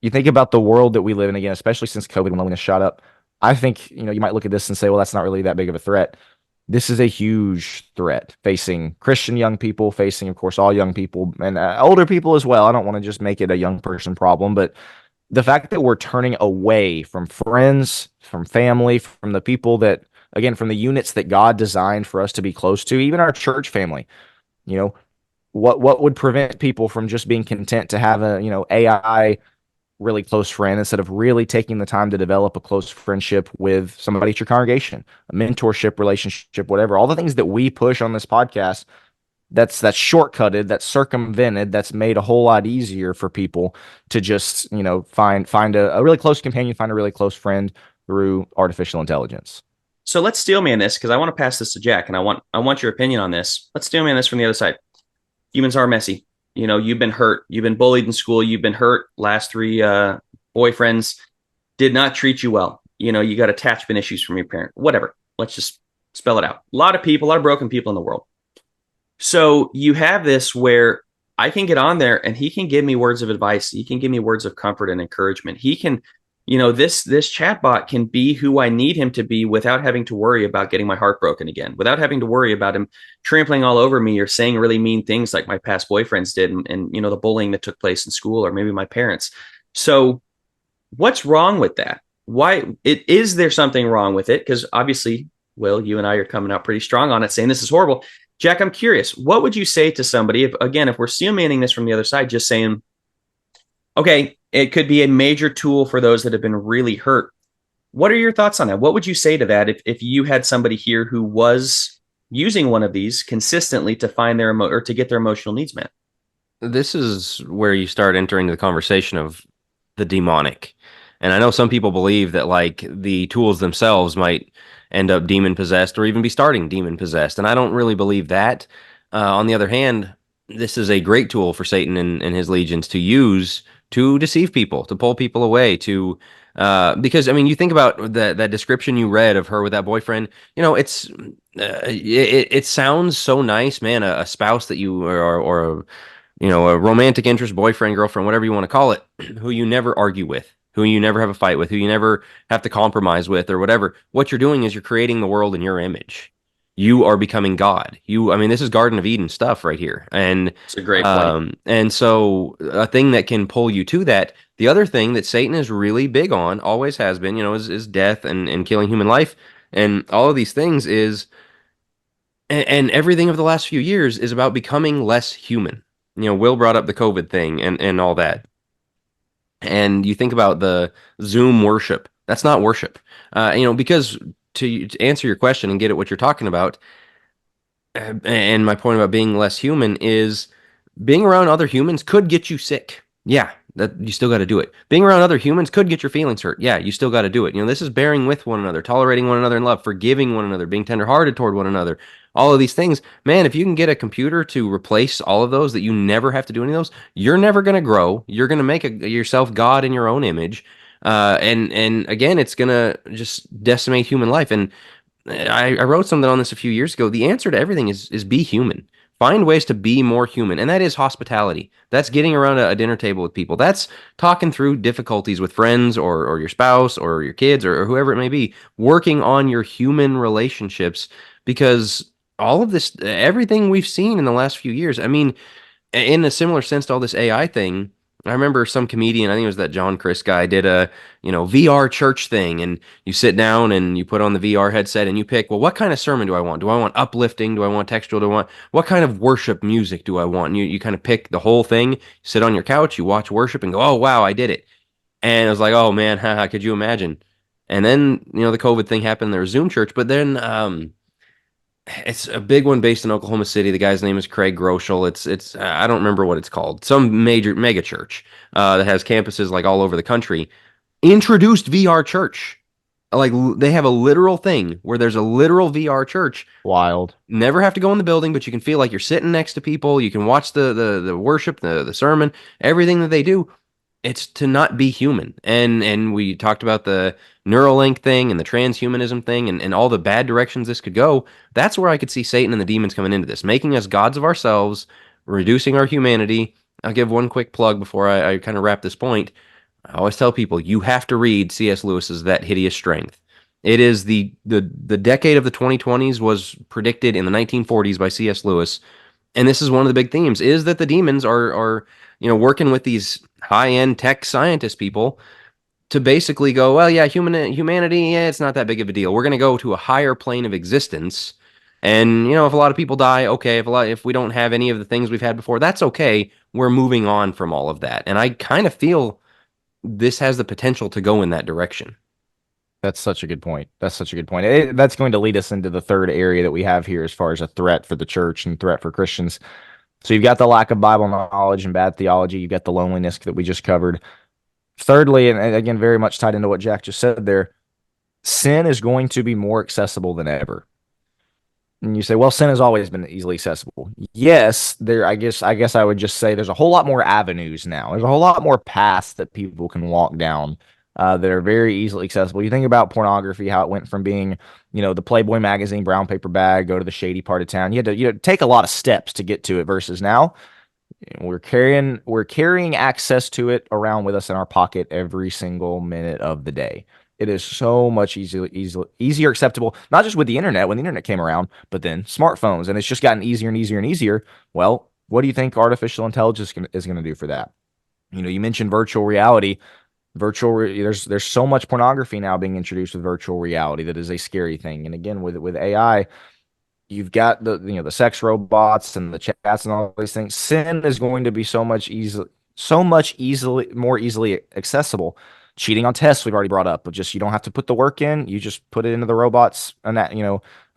You think about the world that we live in, again, especially since COVID and loneliness shot up. I think, you might look at this and say, well, that's not really that big of a threat. This is a huge threat facing Christian young people, facing, of course, all young people and older people as well. I don't want to just make it a young person problem, but the fact that we're turning away from friends, from family, from the people that, again, from the units that God designed for us to be close to, even our church family, what would prevent people from just being content to have a, AI really close friend instead of really taking the time to develop a close friendship with somebody at your congregation, a mentorship relationship, whatever, all the things that we push on this podcast, that's shortcutted, that's circumvented, that's made a whole lot easier for people to just, find a really close companion, find a really close friend through artificial intelligence. So let's steelman this, because I want to pass this to Jack, and I want your opinion on this. Let's steelman this from the other side. Humans are messy. You've been hurt. You've been bullied in school. You've been hurt. Last 3 boyfriends did not treat you well. You got attachment issues from your parent. Whatever. Let's just spell it out. A lot of broken people in the world. So you have this where I can get on there and he can give me words of advice. He can give me words of comfort and encouragement. He can, this chatbot can be who I need him to be without having to worry about getting my heart broken again, without having to worry about him trampling all over me or saying really mean things like my past boyfriends did and the bullying that took place in school or maybe my parents. So what's wrong with that? Is there something wrong with it? Because obviously, Will, you and I are coming out pretty strong on it, saying this is horrible. Jack, I'm curious, what would you say to somebody if we're steelmanning this from the other side, just saying, okay, it could be a major tool for those that have been really hurt. What are your thoughts on that? What would you say to that if you had somebody here who was using one of these consistently to find their or to get their emotional needs met? This is where you start entering the conversation of the demonic. And I know some people believe that like the tools themselves might end up demon possessed or even be starting demon possessed. And I don't really believe that. On the other hand, this is a great tool for Satan and his legions to use to deceive people, to pull people away, to because I mean, you think about that description you read of her with that boyfriend. It sounds so nice, man. A spouse that you or a romantic interest, boyfriend, girlfriend, whatever you want to call it, who you never argue with, who you never have a fight with, who you never have to compromise with, or whatever. What you're doing is you're creating the world in your image. You are becoming God. This is Garden of Eden stuff right here. And it's a great point. And so a thing that can pull you to that. The other thing that Satan is really big on, always has been, is death and killing human life. And all of these things is, and everything of the last few years is about becoming less human. Will brought up the COVID thing and all that. And you think about the Zoom worship. That's not worship. Because to answer your question and get at what you're talking about, and my point about being less human is being around other humans could get you sick. Yeah, that you still got to do it. Being around other humans could get your feelings hurt. Yeah, you still got to do it. This is bearing with one another, tolerating one another in love, forgiving one another, being tenderhearted toward one another. All of these things, man, if you can get a computer to replace all of those, that you never have to do any of those, you're never going to grow. You're going to make yourself God in your own image. And again, it's going to just decimate human life. And I wrote something on this a few years ago. The answer to everything is be human. Find ways to be more human. And that is hospitality. That's getting around a dinner table with people. That's talking through difficulties with friends or your spouse or your kids or whoever it may be. Working on your human relationships, because all of this, everything we've seen in the last few years, I mean, in a similar sense to all this AI thing, I remember some comedian, I think it was that John Chris guy, did a, VR church thing, and you sit down and you put on the VR headset and you pick, well, what kind of sermon do I want? Do I want uplifting? Do I want textual? Do I want, what kind of worship music do I want? And you kind of pick the whole thing, you sit on your couch, you watch worship and go, oh, wow, I did it. And I was like, oh man, haha, could you imagine? And then, the COVID thing happened, there was Zoom church, but then, it's a big one based in Oklahoma City. The guy's name is Craig Groeschel. It's I don't remember what it's called. Some major mega church that has campuses like all over the country. Introduced VR church. Like they have a literal thing where there's a literal VR church. Wild. Never have to go in the building, but you can feel like you're sitting next to people. You can watch the worship, the sermon, everything that they do. It's to not be human. And we talked about the Neuralink thing and the transhumanism thing and all the bad directions this could go. That's where I could see Satan and the demons coming into this, making us gods of ourselves, reducing our humanity. I'll give one quick plug before I kind of wrap this point. I always tell people you have to read C.S. Lewis's That Hideous Strength. It is the decade of the 2020s was predicted in the 1940s by C.S. Lewis, and this is one of the big themes: is that the demons are working with these high-end tech scientist people to basically go, well, yeah, humanity, yeah, it's not that big of a deal. We're going to go to a higher plane of existence, and if a lot of people die, okay. If we don't have any of the things we've had before, that's okay. We're moving on from all of that, and I kind of feel this has the potential to go in that direction. That's such a good point. That's such a good point. That's going to lead us into the third area that we have here as far as a threat for the church and threat for Christians. So you've got the lack of Bible knowledge and bad theology. You've got the loneliness that we just covered. Thirdly, and again, very much tied into what Jack just said there, sin is going to be more accessible than ever. And you say, well, sin has always been easily accessible. Yes, I guess I would just say there's a whole lot more avenues now. There's a whole lot more paths that people can walk down that are very easily accessible. You think about pornography, how it went from being, the Playboy magazine brown paper bag, go to the shady part of town. You had to, take a lot of steps to get to it versus now we're carrying access to it around with us in our pocket every single minute of the day. It is so much easier acceptable, not just with the internet, when the internet came around, but then smartphones, and it's just gotten easier and easier and easier. Well, what do you think artificial intelligence is going to do for that? You mentioned virtual reality. There's so much pornography now being introduced with virtual reality that is a scary thing. And again, with AI, you've got the sex robots and the chats and all these things. Sin is going to be so much more easily accessible. Cheating on tests we've already brought up, but just you don't have to put the work in. You just put it into the robots and that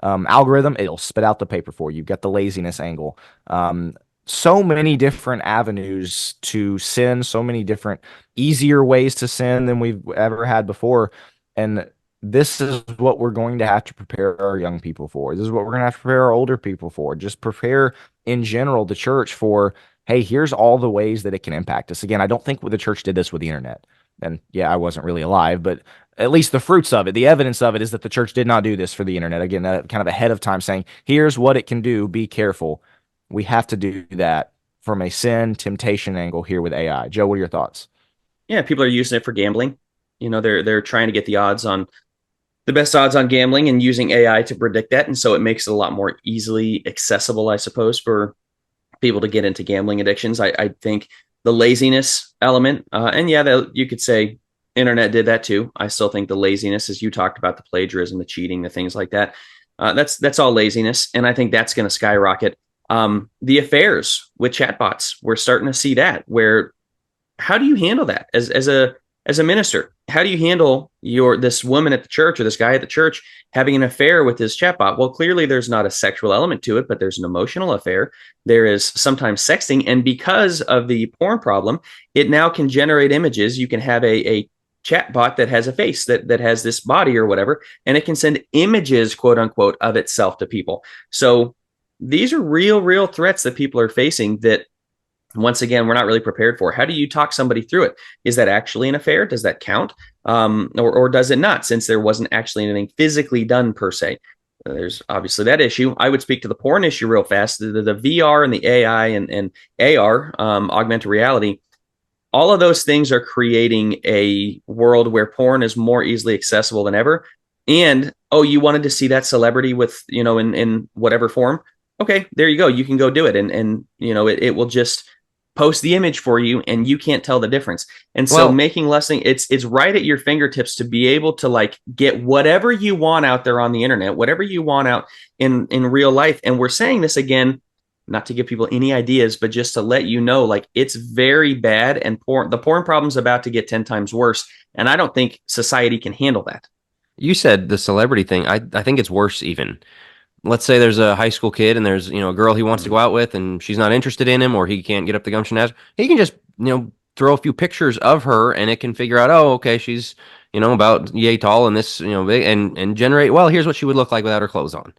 algorithm, it'll spit out the paper for you. You've got the laziness angle. So many different avenues to sin, so many different easier ways to sin than we've ever had before. And this is what we're going to have to prepare our young people for. This is what we're going to have to prepare our older people for. Just prepare in general the church for, hey, here's all the ways that it can impact us. Again, I don't think the church did this with the internet. And yeah, I wasn't really alive, but at least the fruits of it, the evidence of it is that the church did not do this for the internet. Again, kind of ahead of time saying, here's what it can do. Be careful. We have to do that from a sin temptation angle here with AI. Joe, what are your thoughts? Yeah, people are using it for gambling. They're trying to get the best odds on gambling and using AI to predict that. And so it makes it a lot more easily accessible, I suppose, for people to get into gambling addictions. I think the laziness element, and yeah, you could say internet did that too. I still think the laziness, as you talked about, the plagiarism, the cheating, the things like that, that's all laziness. And I think that's going to skyrocket. The affairs with chatbots, we're starting to see that. How do you handle that as a minister? How do you handle this woman at the church or this guy at the church having an affair with his chatbot? Well, clearly there's not a sexual element to it, but there's an emotional affair. There is sometimes sexting, and because of the porn problem, it now can generate images. You can have a chatbot that has a face that has this body or whatever, and it can send images, quote unquote, of itself to people. So these are real threats that people are facing that, once again, we're not really prepared for. How do you talk somebody through it? Is that actually an affair? Does that count? Or does it not, since there wasn't actually anything physically done per se? There's obviously that issue. I would speak to the porn issue real fast. The VR and the AI and AR, augmented reality, all of those things are creating a world where porn is more easily accessible than ever. And, you wanted to see that celebrity with, in whatever form. Okay, there you go. You can go do it. And it will just post the image for you, and you can't tell the difference. And so making lessening, it's right at your fingertips to be able to get whatever you want out there on the internet, whatever you want out in real life. And we're saying this again, not to give people any ideas, but just to let you know, it's very bad, and the porn problem's about to get 10 times worse. And I don't think society can handle that. You said the celebrity thing. I think it's worse even. Let's say there's a high school kid and there's, a girl he wants to go out with and she's not interested in him, or he can't get up the gumption as he can just, throw a few pictures of her and it can figure out, oh, okay, she's, about yay tall and this, big, and generate, well, here's what she would look like without her clothes on.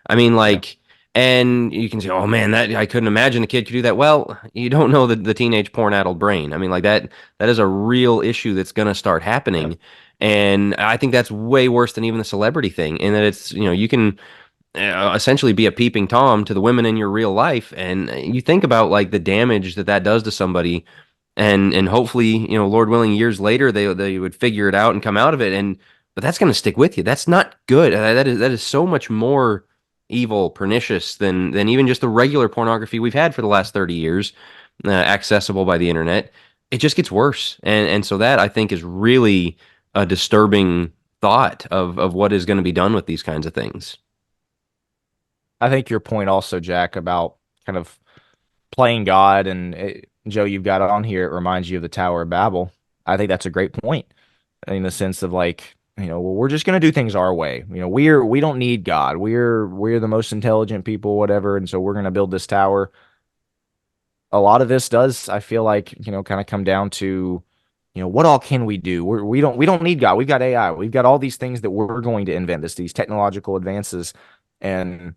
I mean, Yeah. like, and you can say, oh man, that I couldn't imagine a kid could do that. Well, you don't know the teenage porn-addled brain. I mean, like that is a real issue that's going to start Yeah. happening. And I think that's way worse than even the celebrity thing, in that it's, you can essentially be a peeping Tom to the women in your real life. And you think about like the damage that does to somebody, and hopefully, Lord willing, years later they would figure it out and come out of it. But that's going to stick with you. That's not good. That is so much more evil, pernicious than even just the regular pornography we've had for the last 30 years, accessible by the internet. It just gets worse, and so that I think is really a disturbing thought of what is going to be done with these kinds of things. I think your point also, Jack, about kind of playing God Joe, you've got it on here. It reminds you of the Tower of Babel. I think that's a great point in the sense of like, well, we're just going to do things our way. We don't need God. We're the most intelligent people, whatever. And so we're going to build this tower. A lot of this does, I feel like, kind of come down to, what all can we do? We don't need God. We've got AI. We've got all these things that we're going to invent, these technological advances. And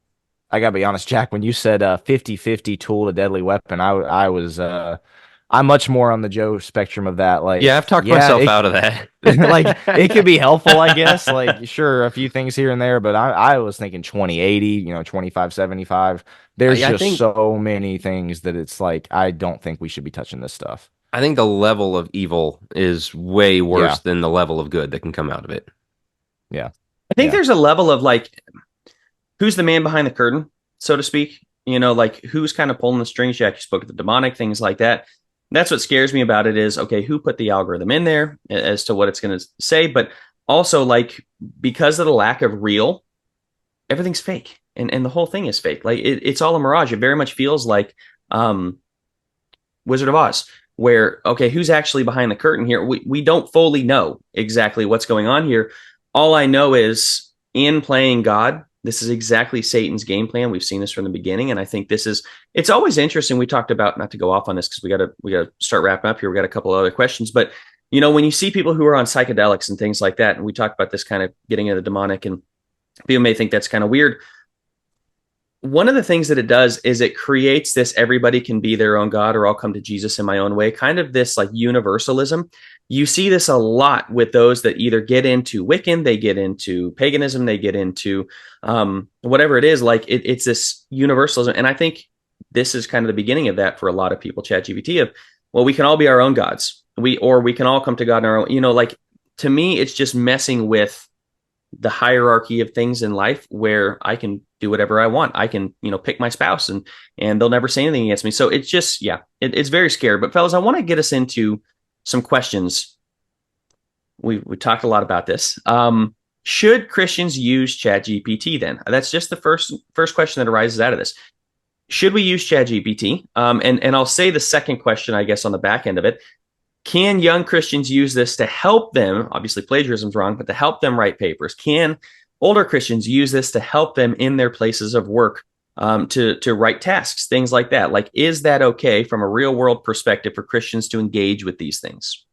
I gotta be honest, Jack, when you said 50-50 tool to deadly weapon, I was I'm much more on the Joe spectrum of that. Yeah, Like, I've talked yeah, myself it out of that. like it could be helpful, I guess. Like, sure, a few things here and there, but I was thinking 20-80, 25-75. There's I just think so many things that it's like I don't think we should be touching this stuff. I think the level of evil is way Yeah, worse than the level of good that can come out of it. yeah, I think yeah. there's a level of like, who's the man behind the curtain, so to speak? Like who's kind of pulling the strings? Jack, you spoke of the demonic, things like that. That's what scares me about it is, okay, who put the algorithm in there as to what it's going to say? But also, like, because of the lack of real, everything's fake. And the whole thing is fake. Like, it's all a mirage. It very much feels like um, Wizard of Oz, where, okay, who's actually behind the curtain here? We don't fully know exactly what's going on here. All I know is in playing God, this is exactly Satan's game plan. We've seen this from the beginning. And I think it's always interesting. We talked about, not to go off on this because we gotta start wrapping up here. We got a couple other questions, but when you see people who are on psychedelics and things like that, and we talked about this kind of getting into the demonic, and people may think that's kind of weird. One of the things that it does is it creates this everybody can be their own God, or I'll come to Jesus in my own way, kind of this like universalism. You see this a lot with those that either get into Wiccan, they get into paganism, they get into whatever it is. Like it's this universalism. And I think this is kind of the beginning of that for a lot of people, ChatGPT, of, well, we can all be our own gods. We can all come to God in our own, like, to me, it's just messing with the hierarchy of things in life where I can do whatever I want. I can, pick my spouse and they'll never say anything against me. So it's just, yeah, it's very scary. But fellas, I want to get us into some questions. We talked a lot about this. Should Christians use ChatGPT then? That's just the first question that arises out of this. Should we use ChatGPT? And I'll say the second question, I guess, on the back end of it. Can young Christians use this to help them? Obviously, plagiarism's wrong, but to help them write papers. Can older Christians use this to help them in their places of work, to write tasks, things like that? Like, is that okay from a real world perspective for Christians to engage with these things?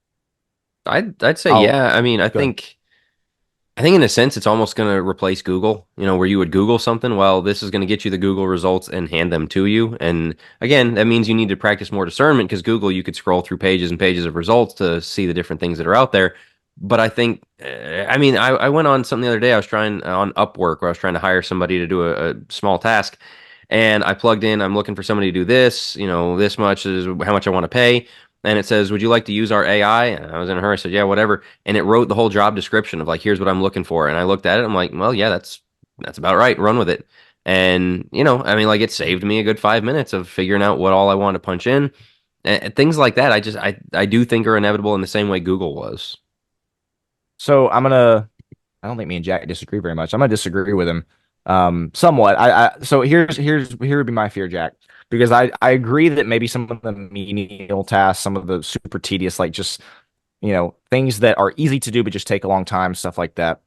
I'd say I'll yeah. I mean, I go ahead. think I think in a sense it's almost going to replace Google, where you would Google something. Well, this is going to get you the Google results and hand them to you. And again, that means you need to practice more discernment, because Google, you could scroll through pages and pages of results to see the different things that are out there. But I think, I mean, I went on something the other day. I was trying on Upwork, where I was trying to hire somebody to do a small task. And I plugged in, I'm looking for somebody to do this, this much is how much I want to pay. And it says, would you like to use our AI? And I was in a hurry. I said, yeah, whatever. And it wrote the whole job description of like, here's what I'm looking for. And I looked at it. I'm like, well, yeah, that's about right. Run with it. And, I mean, like, it saved me a good 5 minutes of figuring out what all I want to punch in. And things like that, I do think are inevitable in the same way Google was. So I don't think me and Jack disagree very much. I'm gonna disagree with him somewhat. So here would be my fear, Jack, because I agree that maybe some of the menial tasks, some of the super tedious, like just things that are easy to do but just take a long time, stuff like that.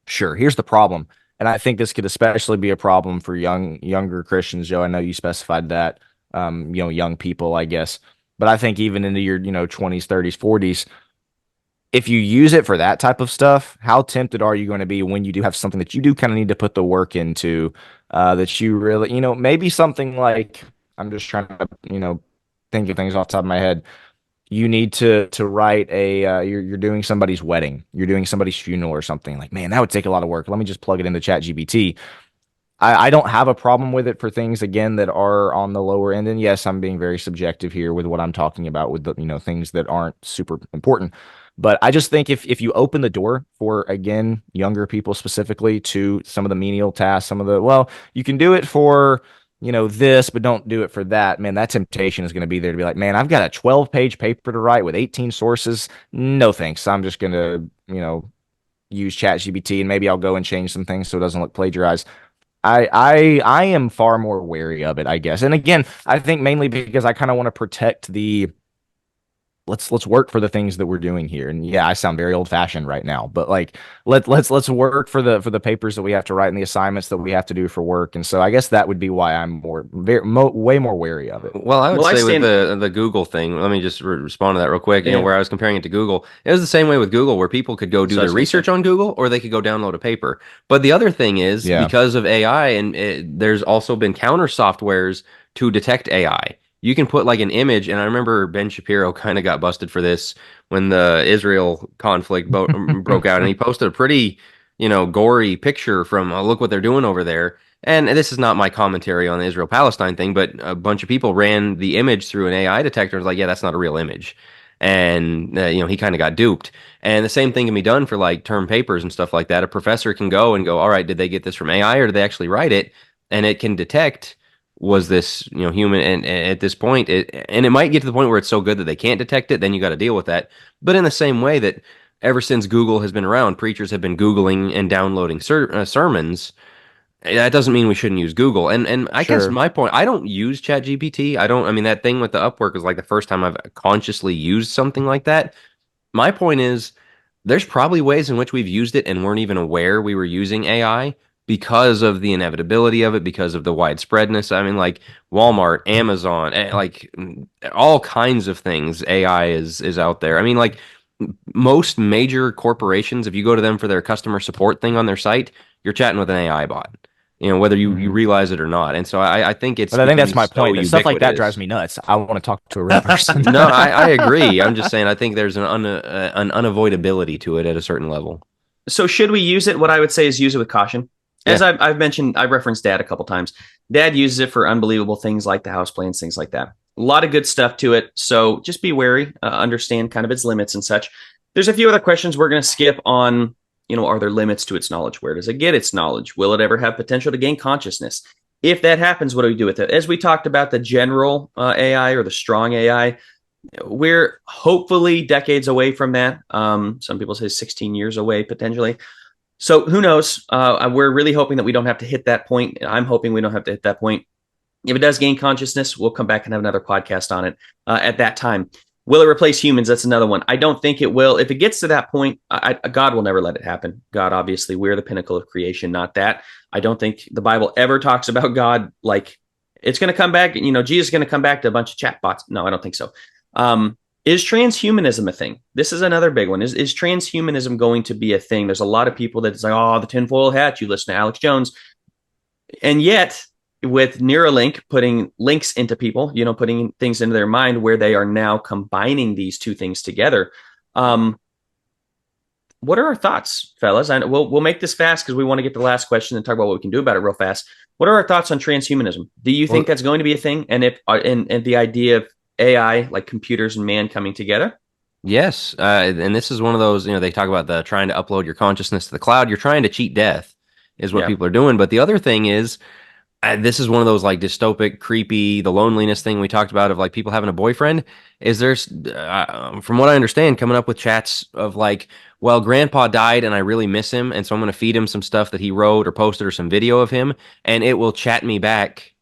Sure. Here's the problem, and I think this could especially be a problem for younger Christians. Joe, I know you specified that, young people, I guess, but I think even into your 20s, 30s, 40s, if you use it for that type of stuff, how tempted are you going to be when you do have something that you do kind of need to put the work into, that you really, maybe something like, I'm just trying to, think of things off the top of my head. You need to write you're doing somebody's wedding, you're doing somebody's funeral or something. Like, man, that would take a lot of work. Let me just plug it into ChatGPT. I don't have a problem with it for things, again, that are on the lower end. And yes, I'm being very subjective here with what I'm talking about with the, things that aren't super important. But I just think if you open the door for, again, younger people specifically to some of the menial tasks, some of the, well, you can do it for, this, but don't do it for that. Man, that temptation is going to be there to be like, man, I've got a 12-page paper to write with 18 sources. No, thanks. I'm just going to, use ChatGPT, and maybe I'll go and change some things so it doesn't look plagiarized. I am far more wary of it, I guess. And again, I think mainly because I kind of want to protect the let's work for the things that we're doing here. And yeah, I sound very old fashioned right now, but like let's work for the papers that we have to write and the assignments that we have to do for work. And so I guess that would be why I'm way more wary of it. Well, I would say with the Google thing, let me just respond to that real quick. You know, where I was comparing it to Google, it was the same way with Google, where people could go do their research on Google, or they could go download a paper. But the other thing is, because of AI, and there's also been counter softwares to detect AI. You can put like an image, and I remember Ben Shapiro kind of got busted for this when the Israel conflict broke out, and he posted a pretty, gory picture from, look what they're doing over there. And this is not my commentary on the Israel-Palestine thing, but a bunch of people ran the image through an AI detector and was like, yeah, that's not a real image. And, he kind of got duped. And the same thing can be done for like term papers and stuff like that. A professor can go, all right, did they get this from AI or did they actually write it? And it can detect, was this human, and at this point it might get to the point where it's so good that they can't detect it, then you got to deal with that. But in the same way that ever since Google has been around, preachers have been Googling and downloading sermons. That doesn't mean we shouldn't use Google. And I guess my point, I don't use ChatGPT. I mean, that thing with the Upwork is like the first time I've consciously used something like that. My point is, there's probably ways in which we've used it and weren't even aware we were using AI, because of the inevitability of it, because of the widespreadness. I mean, like Walmart, Amazon, like all kinds of things, AI is out there. I mean, like most major corporations, if you go to them for their customer support thing on their site, you're chatting with an AI bot. Whether you realize it or not. And so I think it's. But I think that's my point. So stuff like that drives me nuts. I want to talk to a real person. No, I agree. I'm just saying, I think there's an unavoidability to it at a certain level. So should we use it? What I would say is use it with caution. As I've mentioned, I've referenced Dad a couple times. Dad uses it for unbelievable things like the house plans, things like that. A lot of good stuff to it. So just be wary, understand kind of its limits and such. There's a few other questions we're going to skip on. Are there limits to its knowledge? Where does it get its knowledge? Will it ever have potential to gain consciousness? If that happens, what do we do with it? As we talked about the general AI or the strong AI, we're hopefully decades away from that. Some people say 16 years away, potentially. So who knows? We're really hoping that we don't have to hit that point. I'm hoping we don't have to hit that point. If it does gain consciousness, we'll come back and have another podcast on it at that time. Will it replace humans? That's another one. I don't think it will. If it gets to that point, God will never let it happen. God, obviously, we're the pinnacle of creation, not that. I don't think the Bible ever talks about God like it's going to come back. Jesus is going to come back to a bunch of chatbots. No, I don't think so. Is transhumanism a thing? This is another big one. Is transhumanism going to be a thing? There's a lot of people that say, oh, the tinfoil hat. You listen to Alex Jones. And yet, with Neuralink putting links into people, putting things into their mind where they are now combining these two things together. What are our thoughts, fellas? We'll make this fast because we want to get to the last question and talk about what we can do about it real fast. What are our thoughts on transhumanism? Do you think that's going to be a thing? And if and the idea of AI, like computers and man coming together? Yes. And this is one of those, they talk about the trying to upload your consciousness to the cloud. You're trying to cheat death is what people are doing. But the other thing is, this is one of those like dystopic, creepy, the loneliness thing we talked about of like people having a boyfriend. Is there's, from what I understand, coming up with chats of like, well, grandpa died and I really miss him. And so I'm going to feed him some stuff that he wrote or posted or some video of him. And it will chat me back.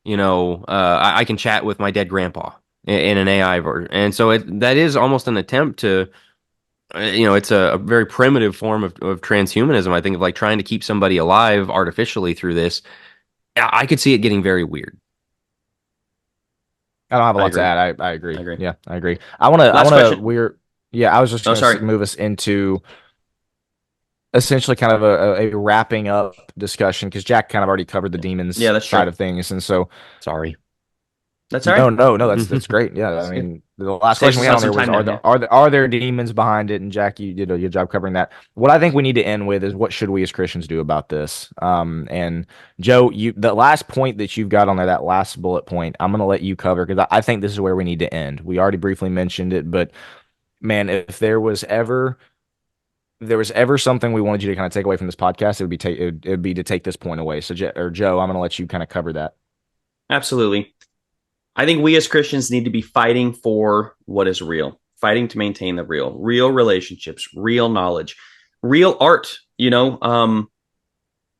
I can chat with my dead grandpa in an AI version. And so that is almost an attempt to, it's a very primitive form of transhumanism. I think of like trying to keep somebody alive artificially through this. I could see it getting very weird. I don't have a lot to add. I agree. Yeah, I agree. I want to. Yeah, I was just Oh, going to sorry. move us into essentially kind of a wrapping up discussion because Jack kind of already covered the Yeah, demons that's true. side of things, and so Sorry. That's all no, right. no, no, that's great. Yeah, I It's good. mean, the last Saves question we us had on on some there was time now. Yeah. are there demons behind it? And Jack, you did a good job covering that. What I think we need to end with is what should we as Christians do about this? And Joe, you the last point that you've got on there, that last bullet point, I'm going to let you cover because I think this is where we need to end. We already briefly mentioned it, but man, if there was ever something we wanted you to kind of take away from this podcast, it would be to take this point away. So, Joe, I'm going to let you kind of cover that. Absolutely. I think we as Christians need to be fighting for what is real, fighting to maintain the real relationships, real knowledge, real art,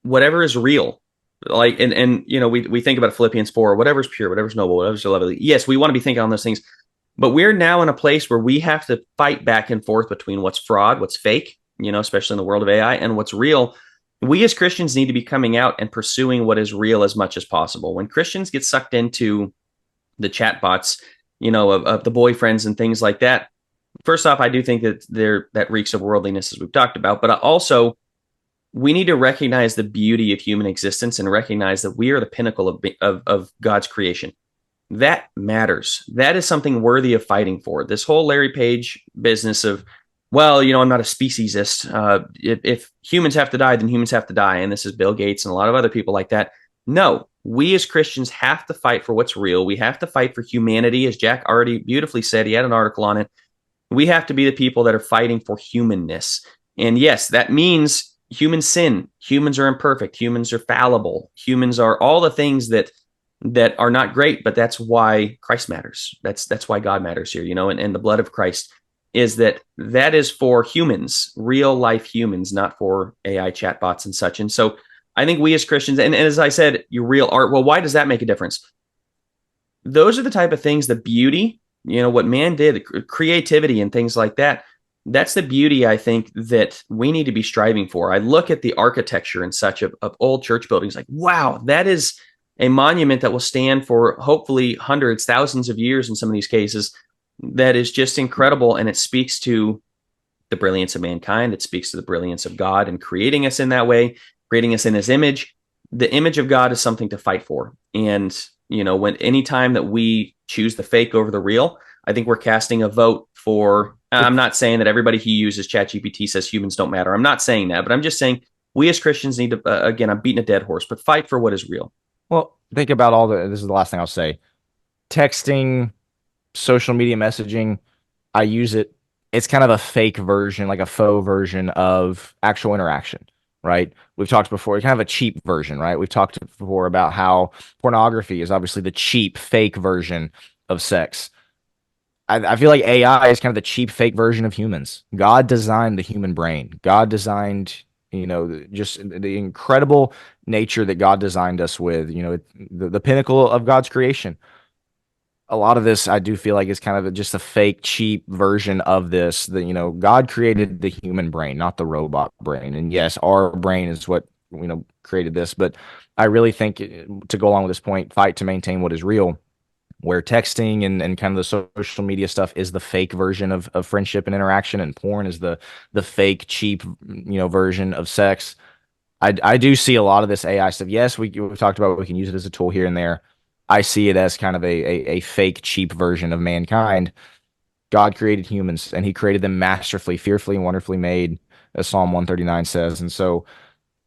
whatever is real. Like, and we think about Philippians 4, whatever's pure, whatever's noble, whatever's lovely. Yes, we want to be thinking on those things, but we're now in a place where we have to fight back and forth between what's fraud, what's fake, especially in the world of AI, and what's real. We as Christians need to be coming out and pursuing what is real as much as possible. When Christians get sucked into the chatbots, of the boyfriends and things like that. First off, I do think that that reeks of worldliness, as we've talked about, but also we need to recognize the beauty of human existence and recognize that we are the pinnacle of God's creation. That matters. That is something worthy of fighting for. This whole Larry Page business of, well, I'm not a speciesist. If humans have to die, then humans have to die. And this is Bill Gates and a lot of other people like that. No, we as Christians have to fight for what's real. We have to fight for humanity, as Jack already beautifully said. He had an article on it. We have to be the people that are fighting for humanness. And yes, that means humans sin. Humans are imperfect. Humans are fallible. Humans are all the things that are not great, but that's why Christ matters. That's why God matters here, and the blood of Christ is that is for humans, real life humans, not for AI chatbots and such. And so I think we as Christians, and as I said, your real art, well, why does that make a difference? Those are the type of things, the beauty, what man did, creativity and things like that. That's the beauty, I think, that we need to be striving for. I look at the architecture and such of old church buildings like, wow, that is a monument that will stand for hopefully hundreds, thousands of years in some of these cases. That is just incredible. And it speaks to the brilliance of mankind. It speaks to the brilliance of God and creating us in that way, creating us in his image. The image of God is something to fight for. And, when anytime that we choose the fake over the real, I think we're casting a vote for, I'm not saying that everybody who uses ChatGPT says humans don't matter. I'm not saying that, but I'm just saying we as Christians need to, again, I'm beating a dead horse, but fight for what is real. Well, think about this is the last thing I'll say. Texting, social media messaging, I use it. It's kind of a fake version, like a faux version of actual interaction, right? We've talked before, kind of a cheap version, right? We've talked before about how pornography is obviously the cheap, fake version of sex. I feel like AI is kind of the cheap, fake version of humans. God designed the human brain. God designed, just the incredible nature that God designed us with, the pinnacle of God's creation. A lot of this I do feel like is kind of just a fake, cheap version of this. That God created the human brain, not the robot brain. And yes, our brain is what created this. But I really think to go along with this point, fight to maintain what is real. Where texting and kind of the social media stuff is the fake version of friendship and interaction, and porn is the fake, cheap, version of sex. I do see a lot of this AI stuff. Yes, we've talked about we can use it as a tool here and there. I see it as kind of a fake, cheap version of mankind. God created humans, and He created them masterfully, fearfully, and wonderfully made, as Psalm 139 says. And so,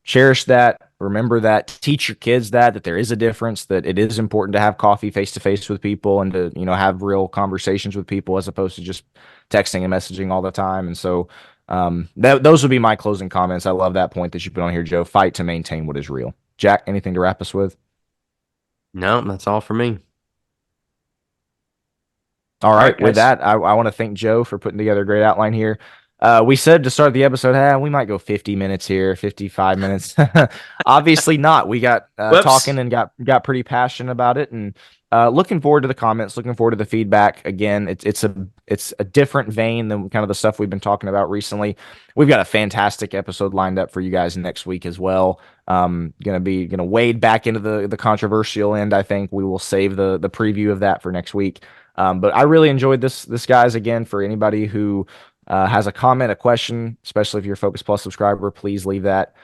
cherish that. Remember that. Teach your kids that there is a difference. That it is important to have coffee face to face with people and to have real conversations with people as opposed to just texting and messaging all the time. And so, those would be my closing comments. I love that point that you put on here, Joe. Fight to maintain what is real. Jack, anything to wrap us with? No, that's all for me. All right. Guys. With that, I want to thank Joe for putting together a great outline here. We said to start the episode, we might go 50 minutes here, 55 minutes. Obviously not. We got talking and got pretty passionate about it, and looking forward to the comments, looking forward to the feedback. Again, it's a different vein than kind of the stuff we've been talking about recently. We've got a fantastic episode lined up for you guys next week as well. Gonna wade back into the controversial end. I think we will save the preview of that for next week. But I really enjoyed this guys. Again, for anybody who has a comment, a question, especially if you're a Focus Plus subscriber, please leave that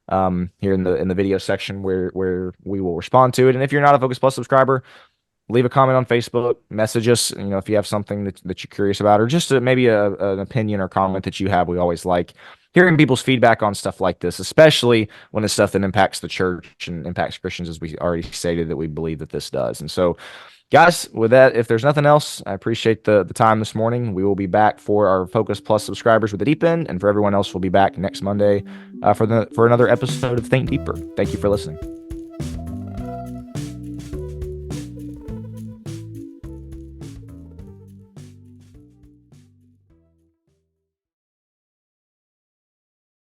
here in the video section where we will respond to it. And if you're not a Focus Plus subscriber, leave a comment on Facebook, message us, if you have something that you're curious about, or just maybe an opinion or comment that you have. We always like hearing people's feedback on stuff like this, especially when it's stuff that impacts the church and impacts Christians, as we already stated that we believe that this does. And so, guys, with that, if there's nothing else, I appreciate the time this morning. We will be back for our Focus Plus subscribers with the deep end, and for everyone else, we'll be back next Monday for another episode of Think Deeper. Thank you for listening.